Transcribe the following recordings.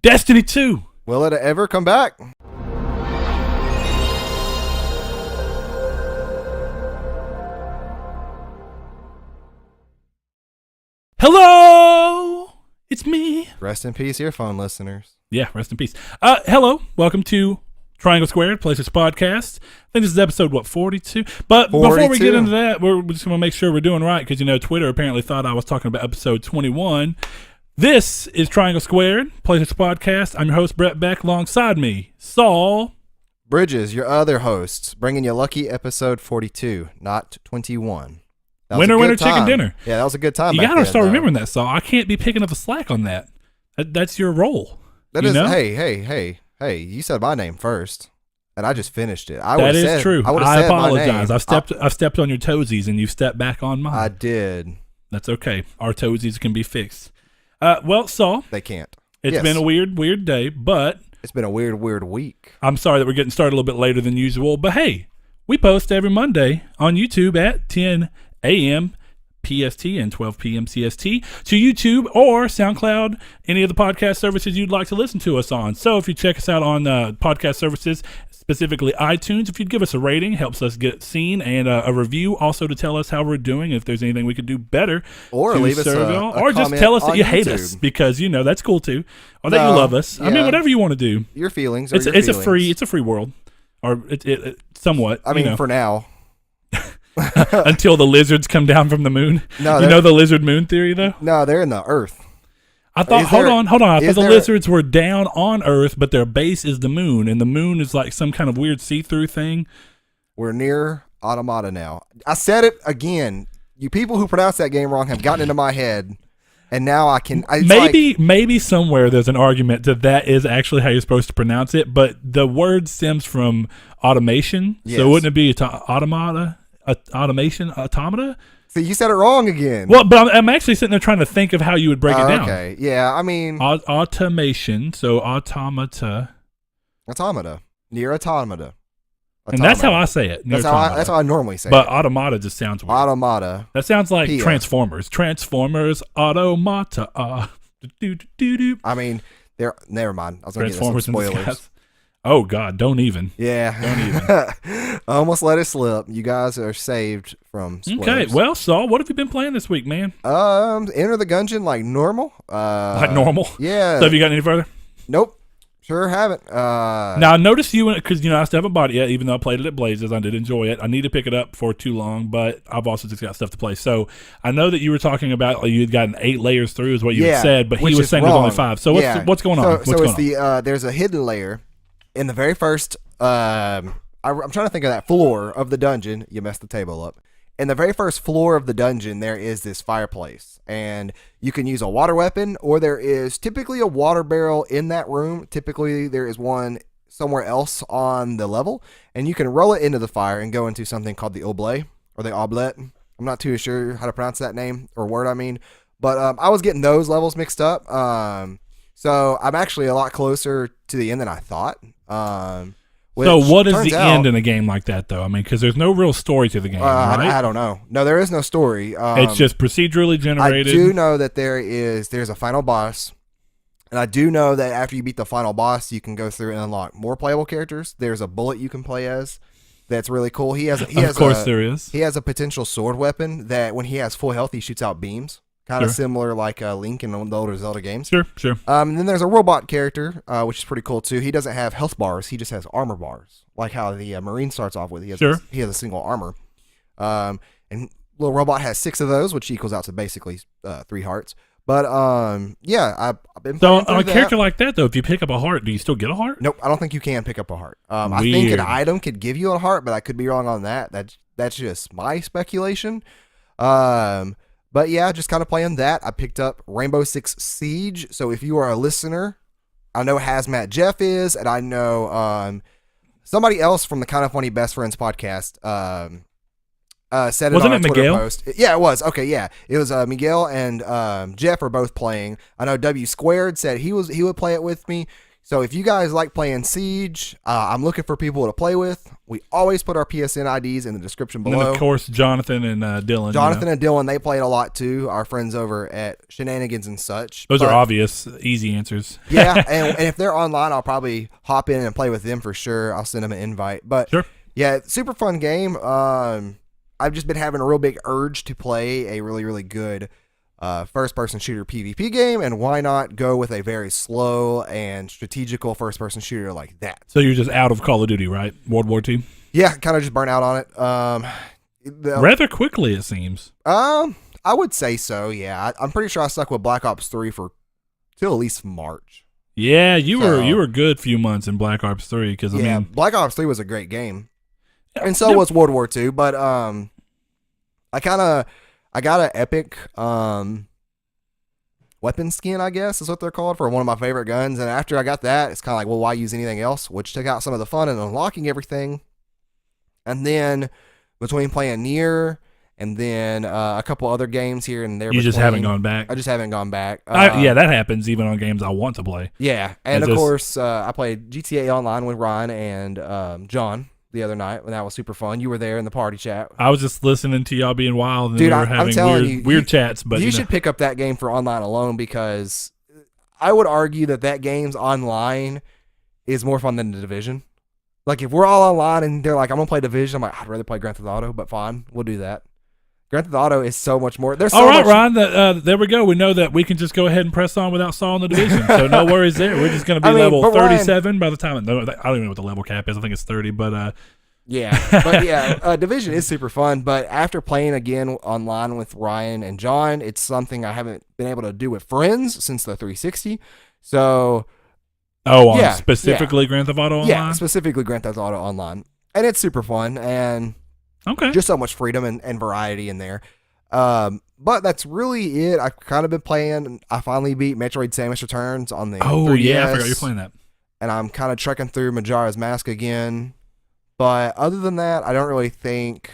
Destiny 2. Will it ever come back? Hello, it's me. Rest in peace, earphone listeners. Yeah, rest in peace. Hello, welcome to Triangle Squared, PlayStation Podcast. I think this is episode, 42? But 42. Before we get into that, we're just going to make sure we're doing right because, Twitter apparently thought I was talking about episode 21. This is Triangle Squared, PlayStation Podcast. I'm your host, Brett Beck. Alongside me, Saul Bridges, your other hosts, bringing you lucky episode 42, not 21. Winner, chicken dinner. Yeah, that was a good time. You got to start remembering that, Saul. I can't be picking up the slack on that. That's your role. That is, hey, you said my name first, and I just finished it. That is true. I apologize. I've stepped on your toesies, and you stepped back on mine. I did. That's okay. Our toesies can be fixed. Well, Saul. They can't. It's been a weird day, but it's been a weird week. I'm sorry that we're getting started a little bit later than usual, but hey, we post every Monday on YouTube at 10 a.m. PST and 12 p.m. CST to YouTube or SoundCloud, any of the podcast services you'd like to listen to us on. So if you check us out on podcast services, specifically iTunes, if you'd give us a rating, helps us get seen, and a review also to tell us how we're doing, if there's anything we could do better. Or leave us or just tell us that you hate us, because, that's cool too. Or that you love us. Yeah. I mean, whatever you want to do. Your feelings. It's a free world. Or it somewhat. I mean, for now. Until the lizards come down from the moon. No, the lizard moon theory, though? No, they're in the Earth. I thought, hold on. I thought the lizards were down on Earth, but their base is the moon, and the moon is like some kind of weird see-through thing. We're near Automata now. I said it again. You people who pronounce that game wrong have gotten into my head, and now I can... Maybe somewhere there's an argument that is actually how you're supposed to pronounce it, but the word stems from automation, so wouldn't it be automata? Automata? See, you said it wrong again. Well, but I'm actually sitting there trying to think of how you would break it down. Okay, yeah, I mean... automation, so automata. Automata. Near automata. And that's how I say it. That's how I normally say it. But automata just sounds weird. Automata. That sounds like Transformers. Transformers, automata. I mean, never mind. I was going to get some spoilers. Oh, God, don't even. Yeah. Don't even. I almost let it slip. You guys are saved from spoilers. Okay, well, Saul, what have you been playing this week, man? Enter the Gungeon like normal. Like normal? Yeah. So have you got any further? Nope. Sure haven't. Now, I noticed you, because, I still haven't bought it yet, even though I played it at Blazes. I did enjoy it. I need to pick it up for too long, but I've also just got stuff to play. So I know that you were talking about you had gotten 8 layers through is what you had said, but he was saying there's only 5. So what's going on? There's a hidden layer. In the very first, I'm trying to think of that floor of the dungeon. You messed the table up. In the very first floor of the dungeon, there is this fireplace, and you can use a water weapon, or there is typically a water barrel in that room. Typically, there is one somewhere else on the level, and you can roll it into the fire and go into something called the oblette, or the oblette. I'm not too sure how to pronounce that name, or word, but I was getting those levels mixed up. So I'm actually a lot closer to the end than I thought. So what is the end in a game like that, though? I mean, because there's no real story to the game, right? I don't know. No, there is no story. It's just procedurally generated. I do know that there's a final boss, and I do know that after you beat the final boss, you can go through and unlock more playable characters. There's a bullet you can play as. That's really cool. Of course there is. He has a potential sword weapon that when he has full health, he shoots out beams. Kind of similar like Link in the older Zelda games. Sure. And then there's a robot character, which is pretty cool too. He doesn't have health bars. He just has armor bars, like how the Marine starts off with. He has a single armor. And little robot has 6 of those, which equals out to basically 3 hearts. But I've been playing on a character like that, though, if you pick up a heart, do you still get a heart? Nope, I don't think you can pick up a heart. I think an item could give you a heart, but I could be wrong on that. That's just my speculation. But yeah, just kind of playing that. I picked up Rainbow Six Siege. So if you are a listener, I know Hazmat Jeff is, and I know somebody else from the Kind of Funny Best Friends podcast said it on a Twitter post. Yeah, it was. Okay, yeah. It was Miguel and Jeff are both playing. I know W Squared said he would play it with me. So if you guys like playing Siege, I'm looking for people to play with. We always put our PSN IDs in the description And below. then, of course, Jonathan and Dylan. Jonathan and Dylan, they played a lot too. Our friends over at Shenanigans and such. Those are obvious, easy answers. Yeah, and if they're online, I'll probably hop in and play with them for sure. I'll send them an invite. But Sure. yeah, super fun game. I've just been having a real big urge to play a really, really good first-person shooter PvP game, and why not go with a very slow and strategical first-person shooter like that? So you're just out of Call of Duty, right? World War II? Yeah, kind of just burnt out on it. Rather quickly, it seems. I would say so. Yeah, I'm pretty sure I stuck with Black Ops 3 till at least March. Yeah, you were a good few months in Black Ops 3 because I mean, Black Ops 3 was a great game, and so was World War II. But I got an epic weapon skin, I guess is what they're called, for one of my favorite guns. And after I got that, it's kind of like, well, why use anything else? Which took out some of the fun in unlocking everything. And then between playing Nier and then a couple other games here and there, you just haven't gone back. I just haven't gone back. Yeah, that happens even on games I want to play. Yeah, and of course, I played GTA Online with Ryan and John the other night, and that was super fun. You were there in the party chat. I was just listening to y'all being wild, and dude, we were having weird chats. But you should pick up that game for online alone, because I would argue that game's online is more fun than The Division. Like, if we're all online and they're like, I'm gonna play Division, I'm like, I'd rather play Grand Theft Auto, but fine, we'll do that. Grand Theft Auto is so much more. There's so all right, much... Ryan. There we go. We know that we can just go ahead and press on without Saul in The Division, so no worries there. We're just gonna be level 37 by the time. I don't even know what the level cap is. I think it's 30, but Division is super fun. But after playing again online with Ryan and John, it's something I haven't been able to do with friends since the 360. So, specifically Grand Theft Auto Online. Yeah, specifically Grand Theft Auto Online, and it's super fun and. Okay. Just so much freedom and variety in there. But that's really it. I've kind of been playing. I finally beat Metroid Samus Returns on the 3DS. Yeah, I forgot you're playing that. And I'm kind of trekking through Majora's Mask again. But other than that, I don't really think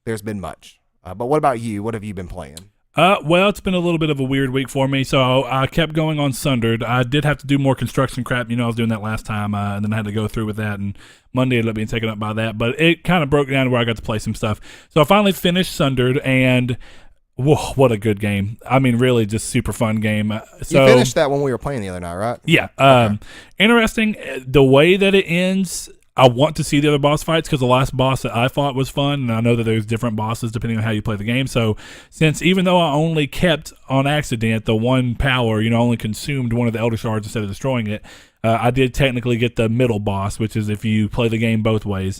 there's been much. But what about you? What have you been playing? Well, it's been a little bit of a weird week for me, so I kept going on Sundered. I did have to do more construction crap. I was doing that last time, and then I had to go through with that, and Monday ended up being taken up by that. But it kind of broke down to where I got to play some stuff. So I finally finished Sundered, and whoa, what a good game. I mean, really just super fun game. So, you finished that when we were playing the other night, right? Yeah. Okay. Interesting. The way that it ends... I want to see the other boss fights because the last boss that I fought was fun, and I know that there's different bosses depending on how you play the game. So, since even though I only kept on accident the one power, only consumed one of the Elder Shards instead of destroying it, I did technically get the middle boss, which is if you play the game both ways.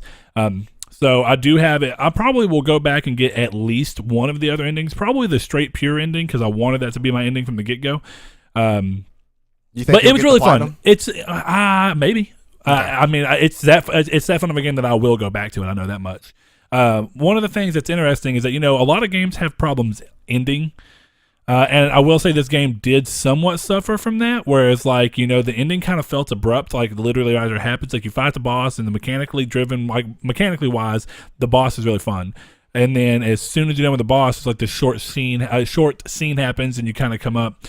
So I do have it. I probably will go back and get at least one of the other endings, probably the straight pure ending, because I wanted that to be my ending from the get go. But it was really fun. It's maybe. I mean, it's that fun of a game that I will go back to, and I know that much. One of the things that's interesting is that, a lot of games have problems ending. And I will say this game did somewhat suffer from that, whereas, the ending kind of felt abrupt, literally as it happens. Like, you fight the boss, and the mechanically wise, the boss is really fun. And then as soon as you're done with the boss, it's like this short scene happens, and you kind of come up.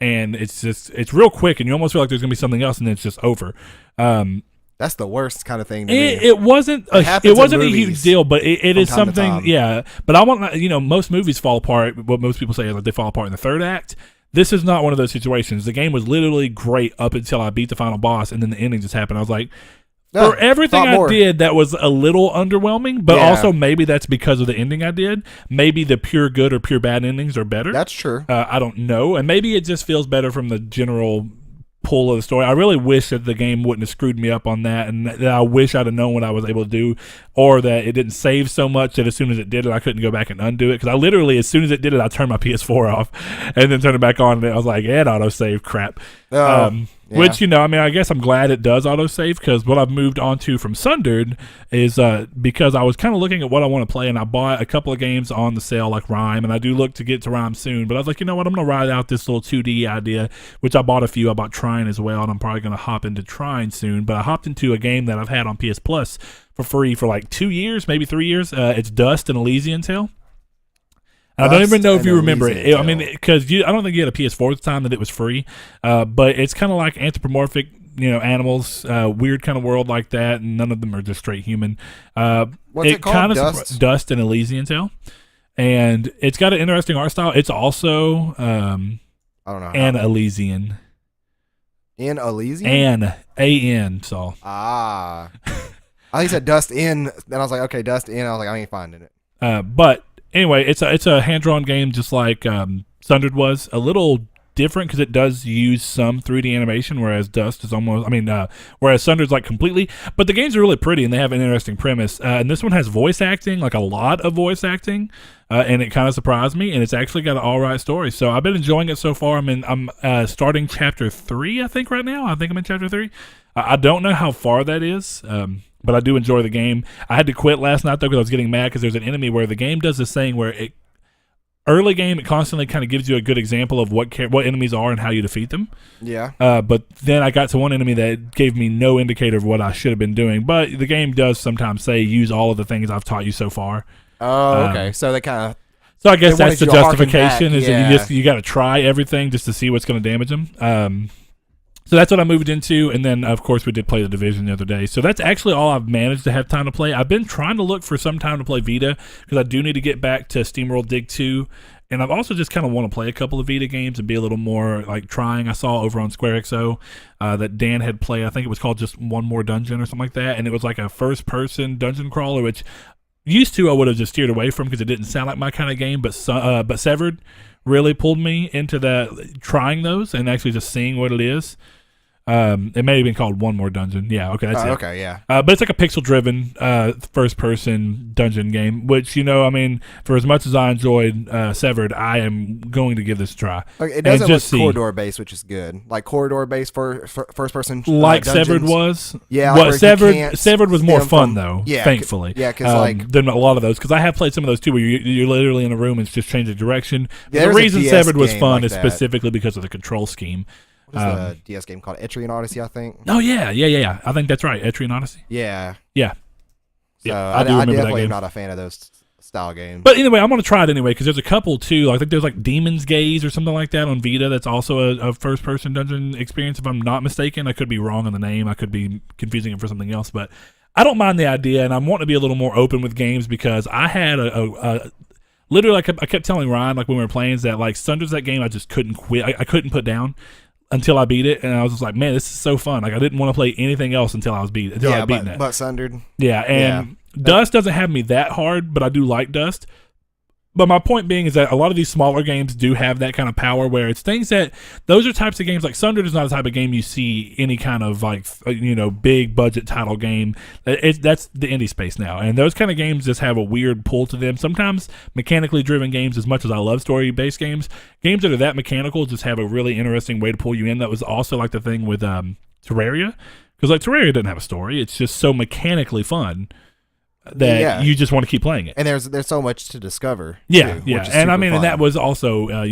And it's real quick, and you almost feel like there's gonna be something else, and then it's just over. That's the worst kind of thing to me. It wasn't a huge deal, but it is something. Yeah, but I want most movies fall apart. What most people say is they fall apart in the third act. This is not one of those situations. The game was literally great up until I beat the final boss, and then the ending just happened. I was like, for everything I did, that was a little underwhelming, but also maybe that's because of the ending I did. Maybe the pure good or pure bad endings are better. That's true. I don't know. And maybe it just feels better from the general pull of the story. I really wish that the game wouldn't have screwed me up on that, and that I wish I'd have known what I was able to do, or that it didn't save so much that as soon as it did it, I couldn't go back and undo it. Because I literally, as soon as it did it, I turned my PS4 off and then turned it back on, and I was like, autosave crap. Which, I guess I'm glad it does autosave, because what I've moved on to from Sundered is because I was kind of looking at what I want to play, and I bought a couple of games on the sale, like Rime, and I do look to get to Rime soon, but I was like, you know what, I'm going to ride out this little 2D idea, which I bought a few. I bought Trine as well, and I'm probably going to hop into Trine soon, but I hopped into a game that I've had on PS Plus for free for 2 years, maybe 3 years. It's Dust and Elysian Tale. I don't even know if and you remember it. I mean, Elysian because I don't think you had a PS4 at the time that it was free. But it's kind of like anthropomorphic, animals, weird kind of world like that, and none of them are just straight human. What's it called? Kind of Dust? Dust and Elysian Tale, and it's got an interesting art style. It's also I don't know. an Elysian. In Elysian? An so. Ah. I think he said Dust in, then I was like, okay, Dust in. I was like, I ain't finding it. But anyway, it's a hand-drawn game just like Sundered was. A little different because it does use some 3D animation, whereas Dust is almost, whereas Sundered's like completely. But the games are really pretty and they have an interesting premise. And this one has voice acting, like a lot of voice acting, and it kind of surprised me. And it's actually got an all right story. So I've been enjoying it so far. I'm starting chapter 3, I think right now. I think I'm in chapter 3. I don't know how far that is. But I do enjoy the game. I had to quit last night though because I was getting mad because there's an enemy where the game does this thing where early game it constantly kind of gives you a good example of what enemies are and how you defeat them. Yeah. But then I got to one enemy that gave me no indicator of what I should have been doing. But the game does sometimes say use all of the things I've taught you so far. Oh, okay. So they kind of. So I guess that's the justification is yeah. that you got to try everything just to see what's going to damage them. So that's what I moved into, and then, of course, we did play The Division the other day. So that's actually all I've managed to have time to play. I've been trying to look for some time to play Vita, because I do need to get back to SteamWorld Dig 2, and I've also just kind of want to play a couple of Vita games and be a little more, like, trying. I saw over on Square XO that Dan had played, I think it was called just One More Dungeon or something like that, and it was like a first-person dungeon crawler, which used to I would have just steered away from because it didn't sound like my kind of game, but Severed really pulled me into trying those and actually just seeing what it is. It may have been called One More Dungeon. Yeah, okay, that's it. Okay, yeah. But it's like a pixel-driven first-person dungeon game, which, for as much as I enjoyed Severed, I am going to give this a try. Okay, it doesn't look corridor-based, which is good. Like corridor-based for first-person like dungeons. Severed was? Yeah. Well, Severed was more fun, though, thankfully. Yeah, because than a lot of those, because I have played some of those, too, where you're literally in a room and it's just changing direction. Yeah, the reason Severed was fun is that. specifically because of the control scheme. What is the DS game called? Etrian Odyssey, I think. Oh, yeah. I think that's right. Etrian Odyssey. Yeah. Yeah. So I do remember definitely that am game. not a fan of those style games. But anyway, I'm going to try it anyway because there's a couple, too. I think there's like Demon's Gaze or something like that on Vita that's also a first-person dungeon experience, if I'm not mistaken. I could be wrong on the name. I could be confusing it for something else. But I don't mind the idea, and I'm wanting to be a little more open with games because I had literally, I kept telling Ryan, like when we were playing, is that like Sundered's that game I just couldn't quit. I couldn't put down until I beat it, and I was just like, man, this is so fun. Like I didn't want to play anything else until I was beaten it. But Sundered. Yeah, and Dust doesn't have me that hard, but I do like Dust. But my point being is that a lot of these smaller games do have that kind of power where it's things that those are types of games like Sundered is not a type of game you see any kind of like big budget title game. That's the indie space now, and those kind of games just have a weird pull to them. Sometimes mechanically driven games, as much as I love story based games that are that mechanical just have a really interesting way to pull you in. That was also like the thing with Terraria, because like Terraria doesn't have a story; it's just so mechanically fun that you just want to keep playing it. And there's so much to discover. Yeah, too, yeah. And and that was also,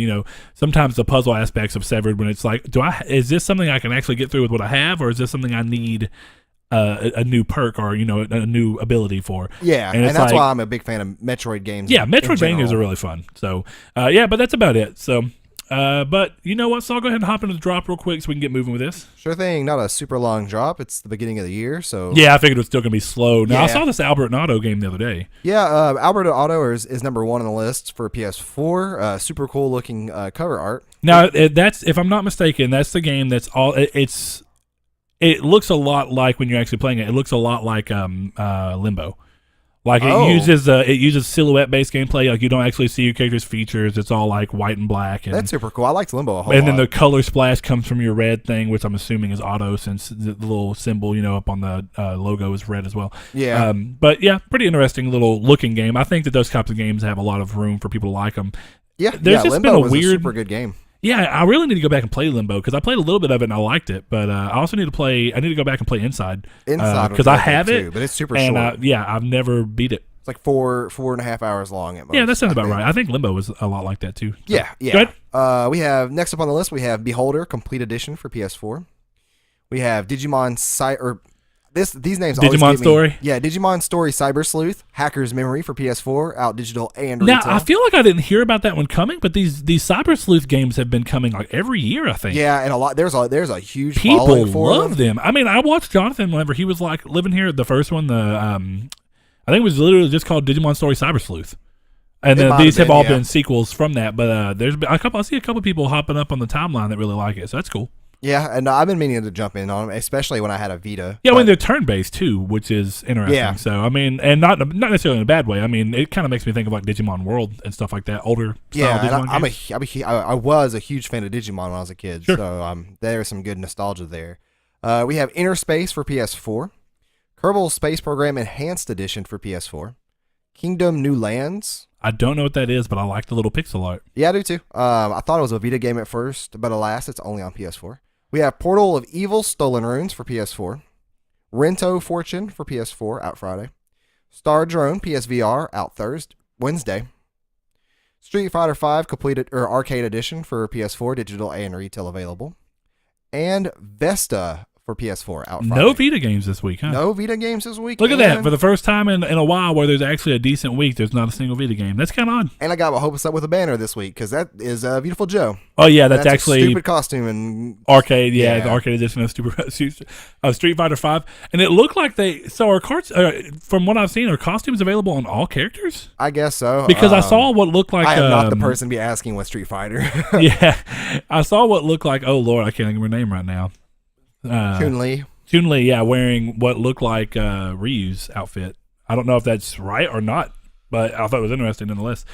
sometimes the puzzle aspects of Severed when it's like, is this something I can actually get through with what I have, or is this something I need a new perk or, a new ability for? Yeah, and that's why I'm a big fan of Metroid games. Yeah, Metroidvanias are really fun. So, but that's about it. So, but you know what? So I'll go ahead and hop into the drop real quick so we can get moving with this. Sure thing. Not a super long drop. It's the beginning of the year, so yeah, I figured it was still gonna be slow. Now I saw this Albert and Otto game the other day. Yeah, Albert and Otto is number 1 on the list for PS4. Super cool looking cover art. Now that's, if I'm not mistaken, that's the game that's all. It looks a lot like when you're actually playing it. It looks a lot like Limbo. Like it uses silhouette based gameplay. Like you don't actually see your character's features. It's all like white and black. And that's super cool. I liked Limbo a whole lot. And then the color splash comes from your red thing, which I'm assuming is auto, since the little symbol up on the logo is red as well. Yeah. But yeah, pretty interesting little looking game. I think that those types of games have a lot of room for people to like them. Yeah. There's just Limbo been was a super good game. Yeah, I really need to go back and play Limbo because I played a little bit of it and I liked it, but I also need to play. I need to go back and play Inside. Because I have it, but it's super short. I've never beat it. It's like 4.5 hours long at most. Yeah, that sounds about right. I think Limbo was a lot like that too. So, yeah. Good. We have next up on the list. We have Beholder Complete Edition for PS4. We have Digimon These names Digimon always get me. Story? Yeah, Digimon Story Cyber Sleuth, Hacker's Memory for PS4, out digital and Now, retail. I feel like I didn't hear about that one coming, but these Cyber Sleuth games have been coming like every year, I think. Yeah, and there's a huge People following for love them. I mean, I watched Jonathan whenever he was like living here. The first one, I think it was literally just called Digimon Story Cyber Sleuth. And then these have all been sequels from that, but there's been I see a couple people hopping up on the timeline that really like it, so that's cool. Yeah, and I've been meaning to jump in on them, especially when I had a Vita. Yeah, I mean, they're turn-based too, which is interesting. Yeah. So, I mean, and not necessarily in a bad way. I mean, it kind of makes me think of like Digimon World and stuff like that, older style Digimon games. I was a huge fan of Digimon when I was a kid, Sure. so there's some good nostalgia there. We have Inner Space for PS4, Kerbal Space Program Enhanced Edition for PS4, Kingdom New Lands. I don't know what that is, but I like the little pixel art. Yeah, I do too. I thought it was a Vita game at first, but alas, it's only on PS4. We have Portal of Evil Stolen Runes for PS4. Rento Fortune for PS4, out Friday. Star Drone PSVR, out Wednesday. Street Fighter V completed Arcade Edition for PS4, digital and retail available. And Vesta for PS4, out Friday. No Vita games this week, huh? No Vita games this week. Look at that. For the first time in a while where there's actually a decent week, there's not a single Vita game. That's kind of odd. And I got my hopes up with a banner this week because that is Beautiful Joe. Oh, yeah, that's a actually stupid costume and arcade. Yeah, the arcade edition of Street Fighter V. And it looked like our cards, from what I've seen, are costumes available on all characters? I guess so. Because I saw what looked like... I am not the person to be asking with Street Fighter. Yeah. I saw what looked like... Oh, Lord, I can't think of her name right now. Chun-Li. Chun-Li, yeah, wearing what looked like Ryu's outfit. I don't know if that's right or not, but I thought it was interesting nonetheless.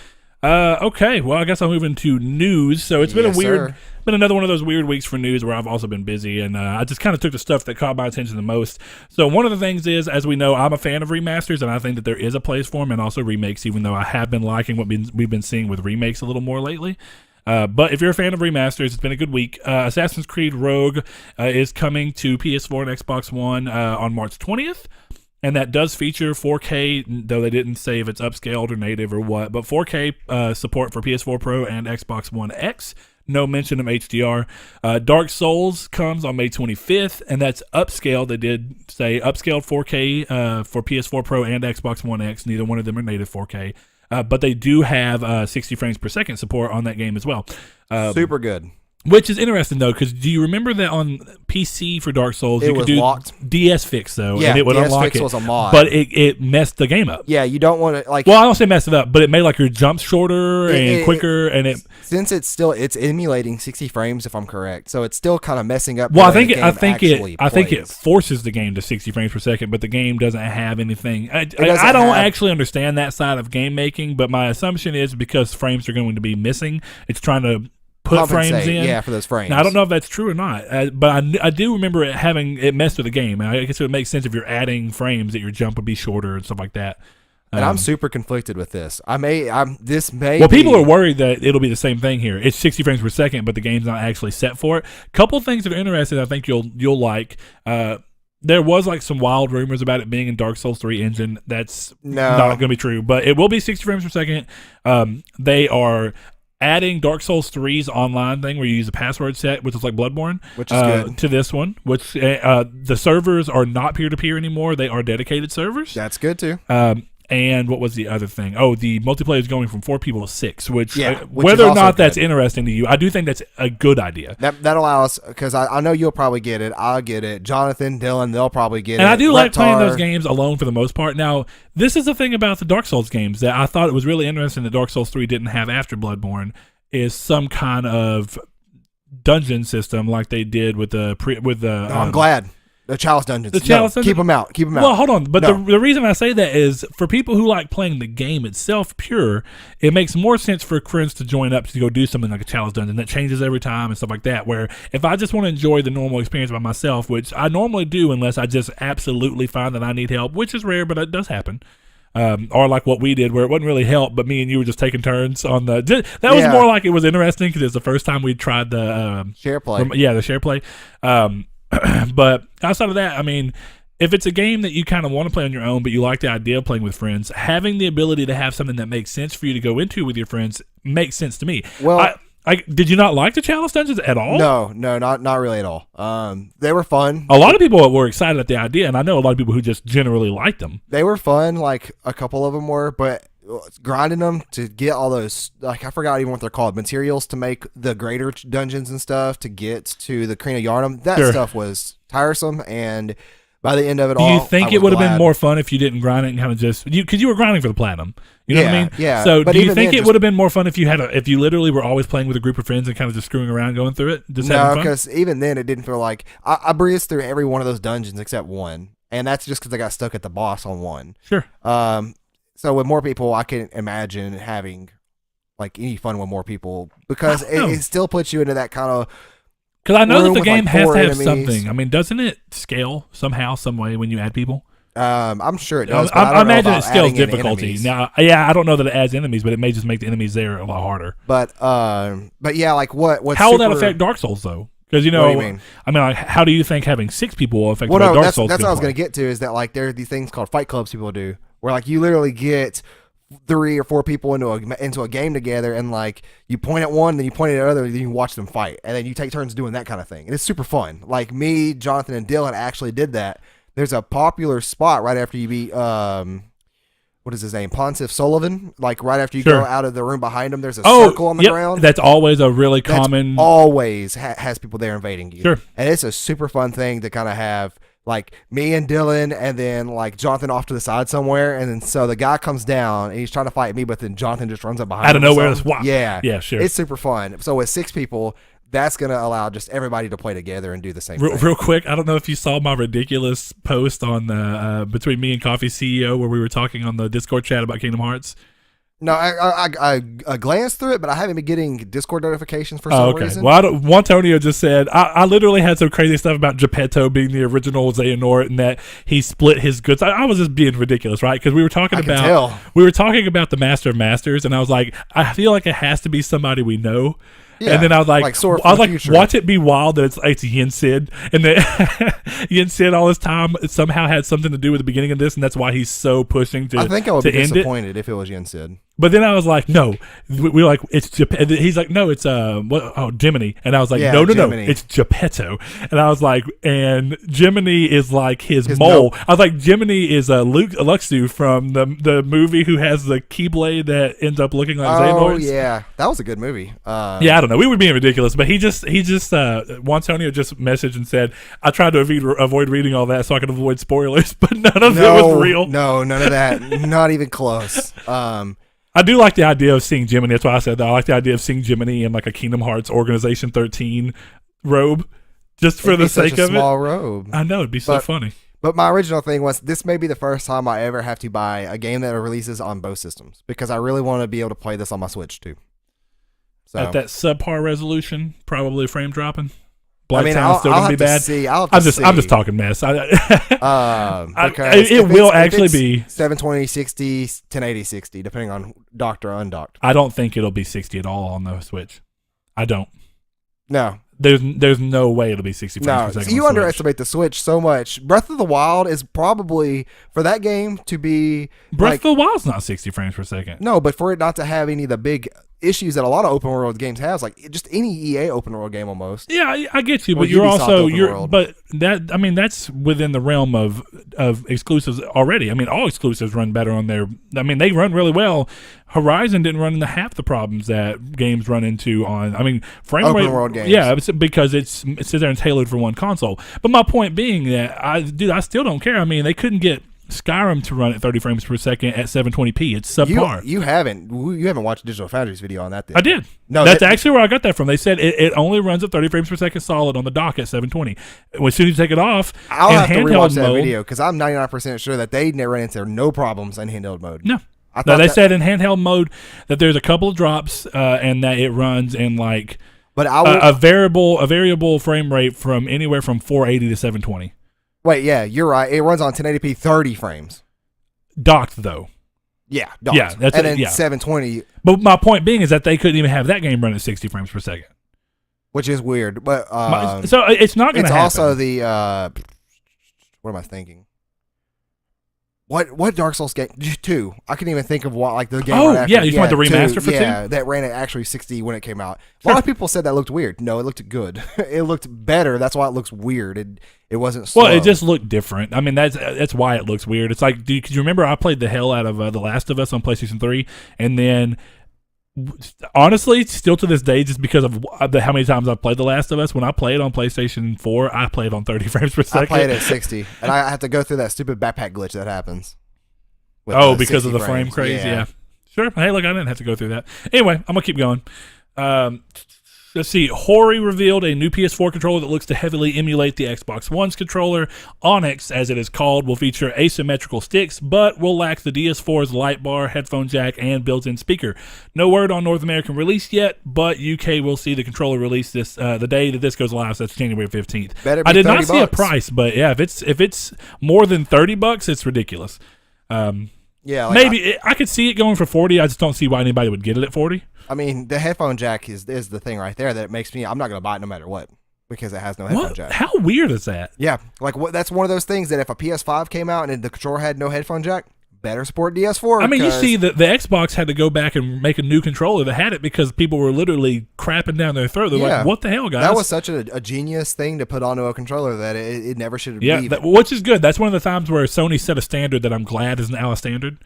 Okay, well, I guess I'll move into news. So it's been been another one of those weird weeks for news where I've also been busy, and I just kind of took the stuff that caught my attention the most. So one of the things is, as we know, I'm a fan of remasters, and I think that there is a place for them, and also remakes, even though I have been liking what we've been seeing with remakes a little more lately. But if you're a fan of remasters, it's been a good week. Assassin's Creed Rogue is coming to PS4 and Xbox One on March 20th. And that does feature 4K, though they didn't say if it's upscaled or native or what. But 4K support for PS4 Pro and Xbox One X. No mention of HDR. Dark Souls comes on May 25th, and that's upscaled. They did say upscaled 4K for PS4 Pro and Xbox One X. Neither one of them are native 4K. But they do have 60 frames per second support on that game as well. Super good. Which is interesting, though, because do you remember that on PC for Dark Souls, you could do locked. DS Fix, though, yeah, and it would DS unlock Fix it. was a mod. But it messed the game up. Yeah, you don't want to, like... Well, I don't say mess it up, but it made, like, your jumps shorter and quicker, and it... Since it's emulating 60 frames, if I'm correct, so it's still kind of messing up. Well, I think it forces the game to 60 frames per second, but the game doesn't have anything. I don't actually understand that side of game making, but my assumption is because frames are going to be missing, it's trying to put frames in. Yeah, for those frames. Now, I don't know if that's true or not, but I do remember it messed with the game. I guess it would make sense if you're adding frames that your jump would be shorter and stuff like that. And I'm super conflicted with this. People are worried that it'll be the same thing here. It's 60 frames per second, but the game's not actually set for it. Couple things that are interesting, I think you'll like. There was like some wild rumors about it being in Dark Souls 3 engine. That's not going to be true, but it will be 60 frames per second. They are adding Dark Souls 3's online thing where you use a password set, which is like Bloodborne, which is good, to this one, which the servers are not peer-to-peer anymore. They are dedicated servers. That's good too. And what was the other thing? Oh, the multiplayer is going from 4 people to 6, which is whether or not good. that's interesting to you, I do think that's a good idea. That allows, because I know you'll probably get it. I'll get it. Jonathan, Dylan, they'll probably get it. And I do like playing those games alone for the most part. Now, this is the thing about the Dark Souls games that I thought it was really interesting that Dark Souls 3 didn't have after Bloodborne, is some kind of dungeon system like they did with the I'm glad. The Chalice Dungeons. Keep them out. Keep them out. Well, hold on. But the reason I say that is for people who like playing the game itself pure, it makes more sense for friends to join up to go do something like a Chalice Dungeon that changes every time and stuff like that. Where if I just want to enjoy the normal experience by myself, which I normally do unless I just absolutely find that I need help, which is rare, but it does happen. Or like what we did where it wasn't really help, but me and you were just taking turns on the... That was more like it was interesting because it's the first time we tried the... share play. The share play. But outside of that, I mean, if it's a game that you kind of want to play on your own, but you like the idea of playing with friends, having the ability to have something that makes sense for you to go into with your friends makes sense to me. Well, Did you not like the challenge dungeons at all? No, not really at all. They were fun. A lot of people were excited at the idea, and I know a lot of people who just generally liked them. They were fun, like a couple of them were, but grinding them to get all those, like I forgot even what they're called, materials to make the greater dungeons and stuff to get to the Krina Yarnum, that stuff was tiresome, and by the end of it all, do you think it would have been more fun if you didn't grind it and kind of just because you were grinding for the platinum? You know what I mean? Yeah. So do you think it would have been more fun if you if you literally were always playing with a group of friends and kind of just screwing around, going through it, just having fun? No, because even then it didn't feel like I breezed through every one of those dungeons except one, and that's just because I got stuck at the boss on one. Sure. So with more people, I can imagine having like any fun with more people because it still puts you into that kind of. Because I know that the game has to have something. I mean, doesn't it scale somehow, some way when you add people? I'm sure it does. I imagine it scales difficulty. Now, I don't know that it adds enemies, but it may just make the enemies there a lot harder. But yeah, like what? How will that affect Dark Souls though? Because what do you mean? I mean, like, how do you think having 6 people will affect Dark Souls? That's what I was going to get to. Is that like there are these things called fight clubs people do, where like you literally get 3 or 4 people into a game together, and like you point at one, then you point at the other, and then you watch them fight, and then you take turns doing that kind of thing, and it's super fun. Like me, Jonathan, and Dylan actually did that. There's a popular spot right after you beat what is his name, Pontiff Sullivan. Like right after you go out of the room behind him, there's a circle on the ground. That's always a really common. Always has people there invading you. Sure, and it's a super fun thing to kind of have. Like me and Dylan, and then like Jonathan off to the side somewhere, and then so the guy comes down and he's trying to fight me, but then Jonathan just runs up behind him out of nowhere. Yeah, sure. It's super fun. So with 6 people, that's gonna allow just everybody to play together and do the same thing. Real quick, I don't know if you saw my ridiculous post on the between me and Coffee CEO where we were talking on the Discord chat about Kingdom Hearts. No, I glanced through it, but I haven't been getting Discord notifications for some reason. Well, Wantonio just said, I literally had some crazy stuff about Geppetto being the original Xehanort and that he split his goods. I was just being ridiculous, right? Because we were talking about the Master of Masters, and I was like, I feel like it has to be somebody we know. Yeah, and then I was like watch it be wild that it's Yin Sid, and that Yin Sid all this time somehow had something to do with the beginning of this, and that's why he's so pushing to. I think I would be disappointed if it was Yin Sid. But then I was like, no, we were like, it's Geppetto. He's like, no, it's Jiminy, and I was like, no, it's Geppetto, and I was like, and Jiminy is like his mole. I was like, Jiminy is Luxu from the movie who has the Keyblade that ends up looking like Xehanort. Oh yeah, that was a good movie. Yeah, I don't know. We were being ridiculous, but he just Wantonio just messaged and said, I tried to avoid reading all that so I could avoid spoilers, but none of it was real. No, none of that. Not even close. I do like the idea of seeing Jiminy. That's why I said that. I like the idea of seeing Jiminy in like a Kingdom Hearts Organization 13 robe, just for the sake of it. Small robe. I know, it'd be so funny. But my original thing was this may be the first time I ever have to buy a game that releases on both systems because I really want to be able to play this on my Switch too. So at that subpar resolution, probably frame dropping. I'll still gonna be bad. I'm just talking mess. It will actually be 720, 60, 1080, 60, depending on docked or undocked. I don't think it'll be 60 at all on the Switch. I don't. No. There's no way it'll be 60 frames per second. You underestimate the Switch so much. Breath of the Wild is probably, for that game to be... Breath of the Wild's not 60 frames per second. No, but for it not to have any of the big issues that a lot of open world games has, like just any EA open world game almost. Yeah, I get you, but that's within the realm of exclusives already. I mean, all exclusives run better on their. I mean, they run really well. Horizon didn't run into half the problems that games run into on. I mean, frame open rate, world games. Yeah, because it sits there and tailored for one console. But my point being that I still don't care. I mean, they couldn't get Skyrim to run at 30 frames per second at 720p. It's subpar. You haven't watched Digital Foundry's video on that. I did. No, that's actually where I got that from. They said it only runs at 30 frames per second solid on the dock at 720. As soon as you take it off, I'll have to rewatch that video because I'm 99% sure that they ran into no problems in handheld mode. No. They said in handheld mode that there's a couple of drops and that it runs in like a variable frame rate from anywhere from 480 to 720. Wait, yeah, you're right. It runs on 1080p 30 frames. Docked, though. Yeah, docked. Yeah, that's and then 720. But my point being is that they couldn't even have that game run at 60 frames per second. Which is weird. But so it's not going to happen. It's also the... what am I thinking? What Dark Souls game? 2. I couldn't even think of what like the game. Oh, right after. yeah, you want the remaster for 2? Yeah, that ran at actually 60 when it came out. A lot of people said that looked weird. No, it looked good. It looked better. That's why it looks weird. It wasn't slow. Well, it just looked different. I mean, that's why it looks weird. It's like, could you remember I played the hell out of The Last of Us on PlayStation 3, and then honestly, still to this day, just because of how many times I've played The Last of Us, when I play it on PlayStation 4, I play it on 30 frames per second. I play it at 60, and I have to go through that stupid backpack glitch that happens. Because of the frame craze, yeah. Sure. Hey, look, I didn't have to go through that. Anyway, I'm going to keep going. Let's see. Hori revealed a new PS4 controller that looks to heavily emulate the Xbox One's controller. Onyx, as it is called, will feature asymmetrical sticks, but will lack the DS4's light bar, headphone jack, and built-in speaker. No word on North American release yet, but UK will see the controller release this the day that this goes live. So that's January 15th. I did not see a price, but yeah, if it's more than $30, it's ridiculous. Yeah, maybe I could see it going for 40. I just don't see why anybody would get it at 40. I mean, the headphone jack is the thing right there that makes me. I'm not going to buy it no matter what because it has no headphone jack. How weird is that? Yeah, like that's one of those things that if a PS5 came out and the controller had no headphone jack, better support DS4. I mean, you see that the Xbox had to go back and make a new controller that had it because people were literally crapping down their throat. They're like, "What the hell, guys?" That was such a genius thing to put onto a controller that it never should have. Yeah, which is good. That's one of the times where Sony set a standard that I'm glad is now a standard.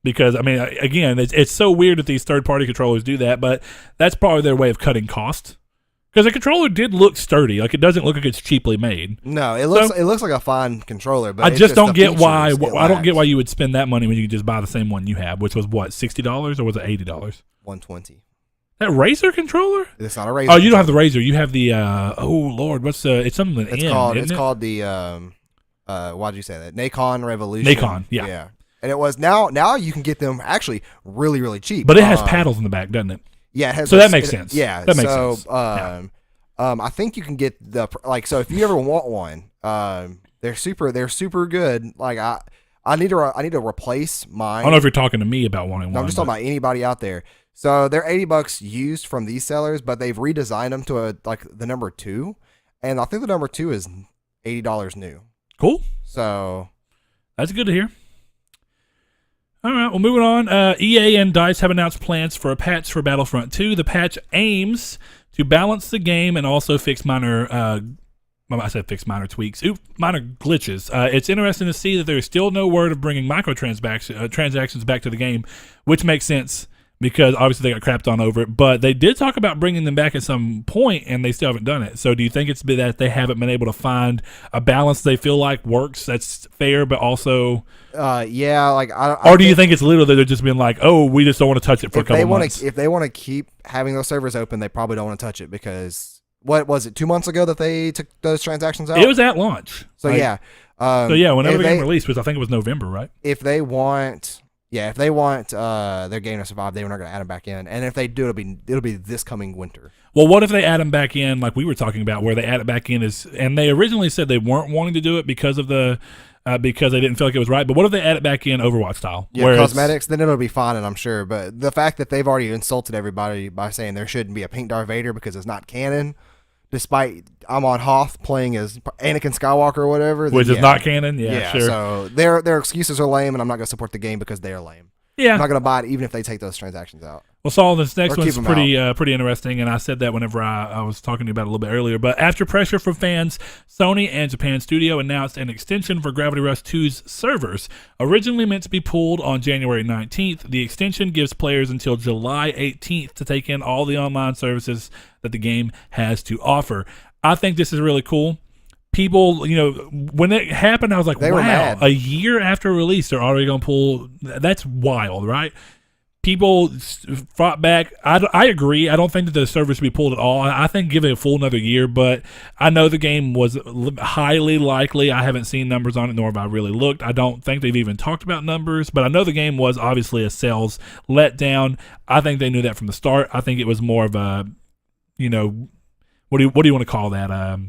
Because, I mean, again, it's so weird that these third-party controllers do that, but that's probably their way of cutting costs. Because the controller did look sturdy. Like, it doesn't look like it's cheaply made. No, it looks like a fine controller. But I just don't get why. I don't get why you would spend that money when you could just buy the same one you have, which was what, $60 or was it $80? $120. That Razer controller? It's not a Razer. Oh, you don't have the Razer. You have the. Oh Lord, what's the? It's something with It's called the. Why'd you say that? Nacon Revolution. Nacon, yeah. And it was now you can get them actually really, really cheap. But it has paddles in the back, doesn't it? Yeah, it has. So that makes sense. Yeah, that makes sense. I think you can get so if you ever want one, they're super good. Like I need to replace mine. I don't know if you're talking to me about wanting one. I'm just talking about anybody out there. So they're $80 used from these sellers, but they've redesigned them to the number 2, and I think the number 2 is $80 new. Cool. So that's good to hear. All right, well, moving on. EA and DICE have announced plans for a patch for Battlefront 2. The patch aims to balance the game and also fix minor tweaks. Minor glitches. It's interesting to see that there is still no word of bringing transactions back to the game, which makes sense because obviously they got crapped on over it. But they did talk about bringing them back at some point, and they still haven't done it. So do you think it's been that they haven't been able to find a balance they feel like works that's fair, but also... or do you think it's literally that they're just being like, oh, we just don't want to touch it for a couple months? If they want to keep having those servers open, they probably don't want to touch it because what was it, 2 months ago that they took those transactions out? It was at launch. So yeah. Whenever the game released, which I think it was November, right? If they want their game to survive, they're not going to add them back in. And if they do, it'll be this coming winter. Well, what if they add them back in, like we were talking about, where they add it back in and they originally said they weren't wanting to do it because of because they didn't feel like it was right. But what if they add it back in Overwatch style? Yeah, cosmetics, then it'll be fine, and I'm sure. But the fact that they've already insulted everybody by saying there shouldn't be a pink Darth Vader because it's not canon, despite I'm on Hoth playing as Anakin Skywalker or whatever. Which is not canon, sure. So their excuses are lame, and I'm not going to support the game because they're lame. Yeah. I'm not going to buy it even if they take those transactions out. Well, Saul, this next one's pretty interesting, and I said that whenever I was talking to you about it a little bit earlier. But after pressure from fans, Sony and Japan Studio announced an extension for Gravity Rush 2's servers. Originally meant to be pulled on January 19th, the extension gives players until July 18th to take in all the online services that the game has to offer. I think this is really cool. People, when it happened, I was like, wow, a year after release, they're already going to pull. That's wild, right? People fought back. I agree. I don't think that the servers should be pulled at all. I think give it a full another year, but I know the game was highly likely. I haven't seen numbers on it, nor have I really looked. I don't think they've even talked about numbers, but I know the game was obviously a sales letdown. I think they knew that from the start. I think it was more of a, what do you want to call that?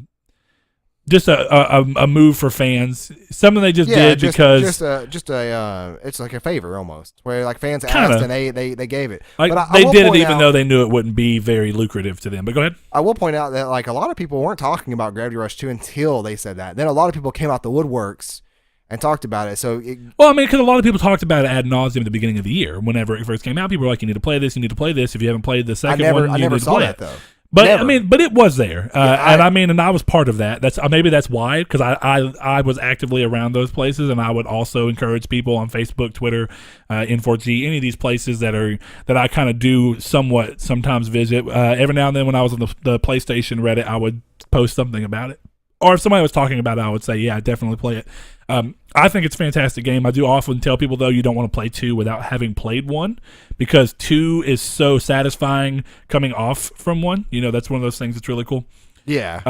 Just a move for fans, something they just did because it's like a favor almost, where like fans asked and they gave it. Like they did it even though they knew it wouldn't be very lucrative to them. But go ahead. I will point out that like a lot of people weren't talking about Gravity Rush 2 until they said that. Then a lot of people came out the woodworks and talked about it. So, well, I mean, because a lot of people talked about it ad nauseum at the beginning of the year. Whenever it first came out, people were like, "You need to play this. You need to play this. If you haven't played the second one, you never need to saw play that it." though. But Never. I mean, but it was there, and I was part of that. That's maybe that's why, because I was actively around those places, and I would also encourage people on Facebook, Twitter, N4G, any of these places that I kind of do sometimes visit. Every now and then, when I was on the PlayStation Reddit, I would post something about it, or if somebody was talking about it, I would say, "Yeah, definitely play it." I think it's a fantastic game. I do often tell people, though, you don't want to play 2 without having played 1, because 2 is so satisfying coming off from 1. You know, that's one of those things that's really cool. Yeah.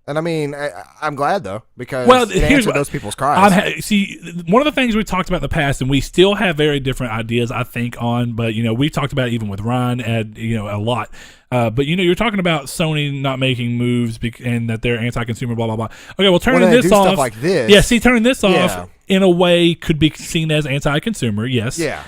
And I mean, I'm glad, though, because it here's answered those people's cries. See, one of the things we talked about in the past, and we still have very different ideas, I think, on, but, you know, we've talked about it even with Ryan, a lot. But, you know, you're talking about Sony not making moves and that they're anti-consumer, blah, blah, blah. Okay, well, turning this off. Stuff like this. Yeah, see, turning this off in a way could be seen as anti-consumer, yes. Yeah.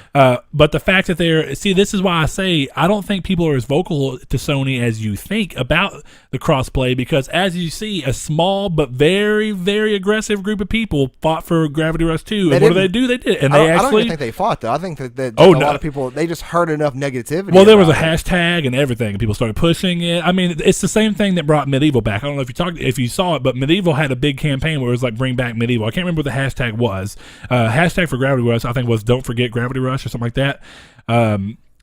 But the fact that this is why I say I don't think people are as vocal to Sony as you think about the crossplay, because as you see, a small but very, very aggressive group of people fought for Gravity Rush 2. And what do? They did it. And I don't even think they fought, though. I think that a lot of people, they just heard enough negativity. Well, there was a hashtag and everything, and people started pushing it. I mean, it's the same thing that brought Medieval back. I don't know if you saw it, but Medieval had a big campaign where it was like, bring back Medieval. I can't remember what the hashtag was. Hashtag for Gravity Rush, I think, was don't forget Gravity Rush or something like that.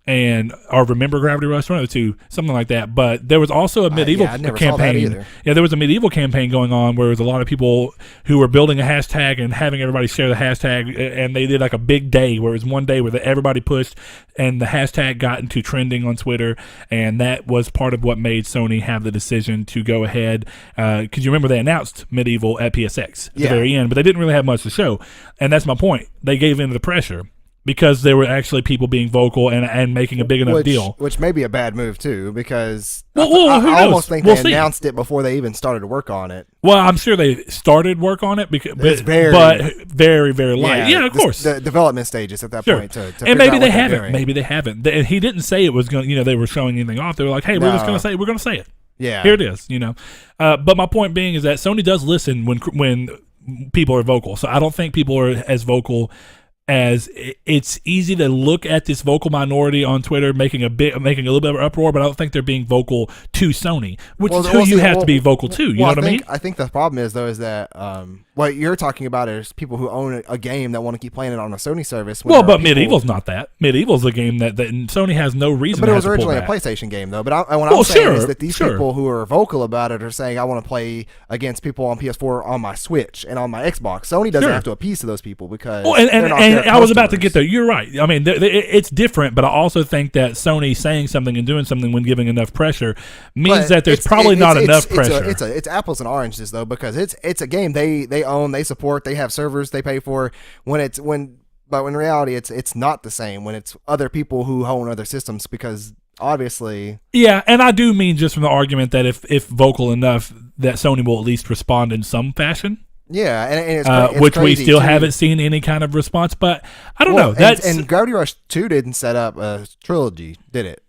Or remember Gravity Rush, one of the two, something like that. But there was also a Medieval campaign. Yeah, there was a Medieval campaign going on where there was a lot of people who were building a hashtag and having everybody share the hashtag, and they did like a big day where it was one day where everybody pushed and the hashtag got into trending on Twitter, and that was part of what made Sony have the decision to go ahead, because you remember they announced Medieval at PSX at the very end, but they didn't really have much to show, and that's my point. They gave in to the pressure, because there were actually people being vocal and making a big enough deal. Which may be a bad move, too, because who knows? I almost think they announced it before they even started to work on it. Well, I'm sure they started work on it, but very, very light. Yeah, of course. The development stages at that point. And maybe they haven't. Maybe they haven't. And he didn't say it was going to, they were showing anything off. They were like, hey, we're going to say it. Yeah. Here it is, But my point being is that Sony does listen when people are vocal. So I don't think people are as vocal as it's easy to look at this vocal minority on Twitter making a little bit of an uproar, but I don't think they're being vocal to Sony, which is who you have to be vocal to. You know what I mean? I think the problem is, though, is that what you're talking about is people who own a game that want to keep playing it on a Sony service. Well, but Medieval's not that. Medieval's a game that Sony has no reason to pull back. But it was originally a PlayStation game, though. But what I'm saying is that these people who are vocal about it are saying, I want to play against people on PS4 on my Switch and on my Xbox. Sony doesn't have to appease to those people because and I was about to get there. You're right. I mean, it's different, but I also think that Sony saying something and doing something when giving enough pressure means that there's probably not enough pressure. It's apples and oranges, though, because it's a game they own, they support, they have servers they pay for. But in reality, it's not the same when it's other people who own other systems, because obviously. Yeah, and I do mean just from the argument that if vocal enough, that Sony will at least respond in some fashion. Yeah, and it's which we still haven't seen any kind of response, but I don't know. And Gravity Rush 2 didn't set up a trilogy, did it?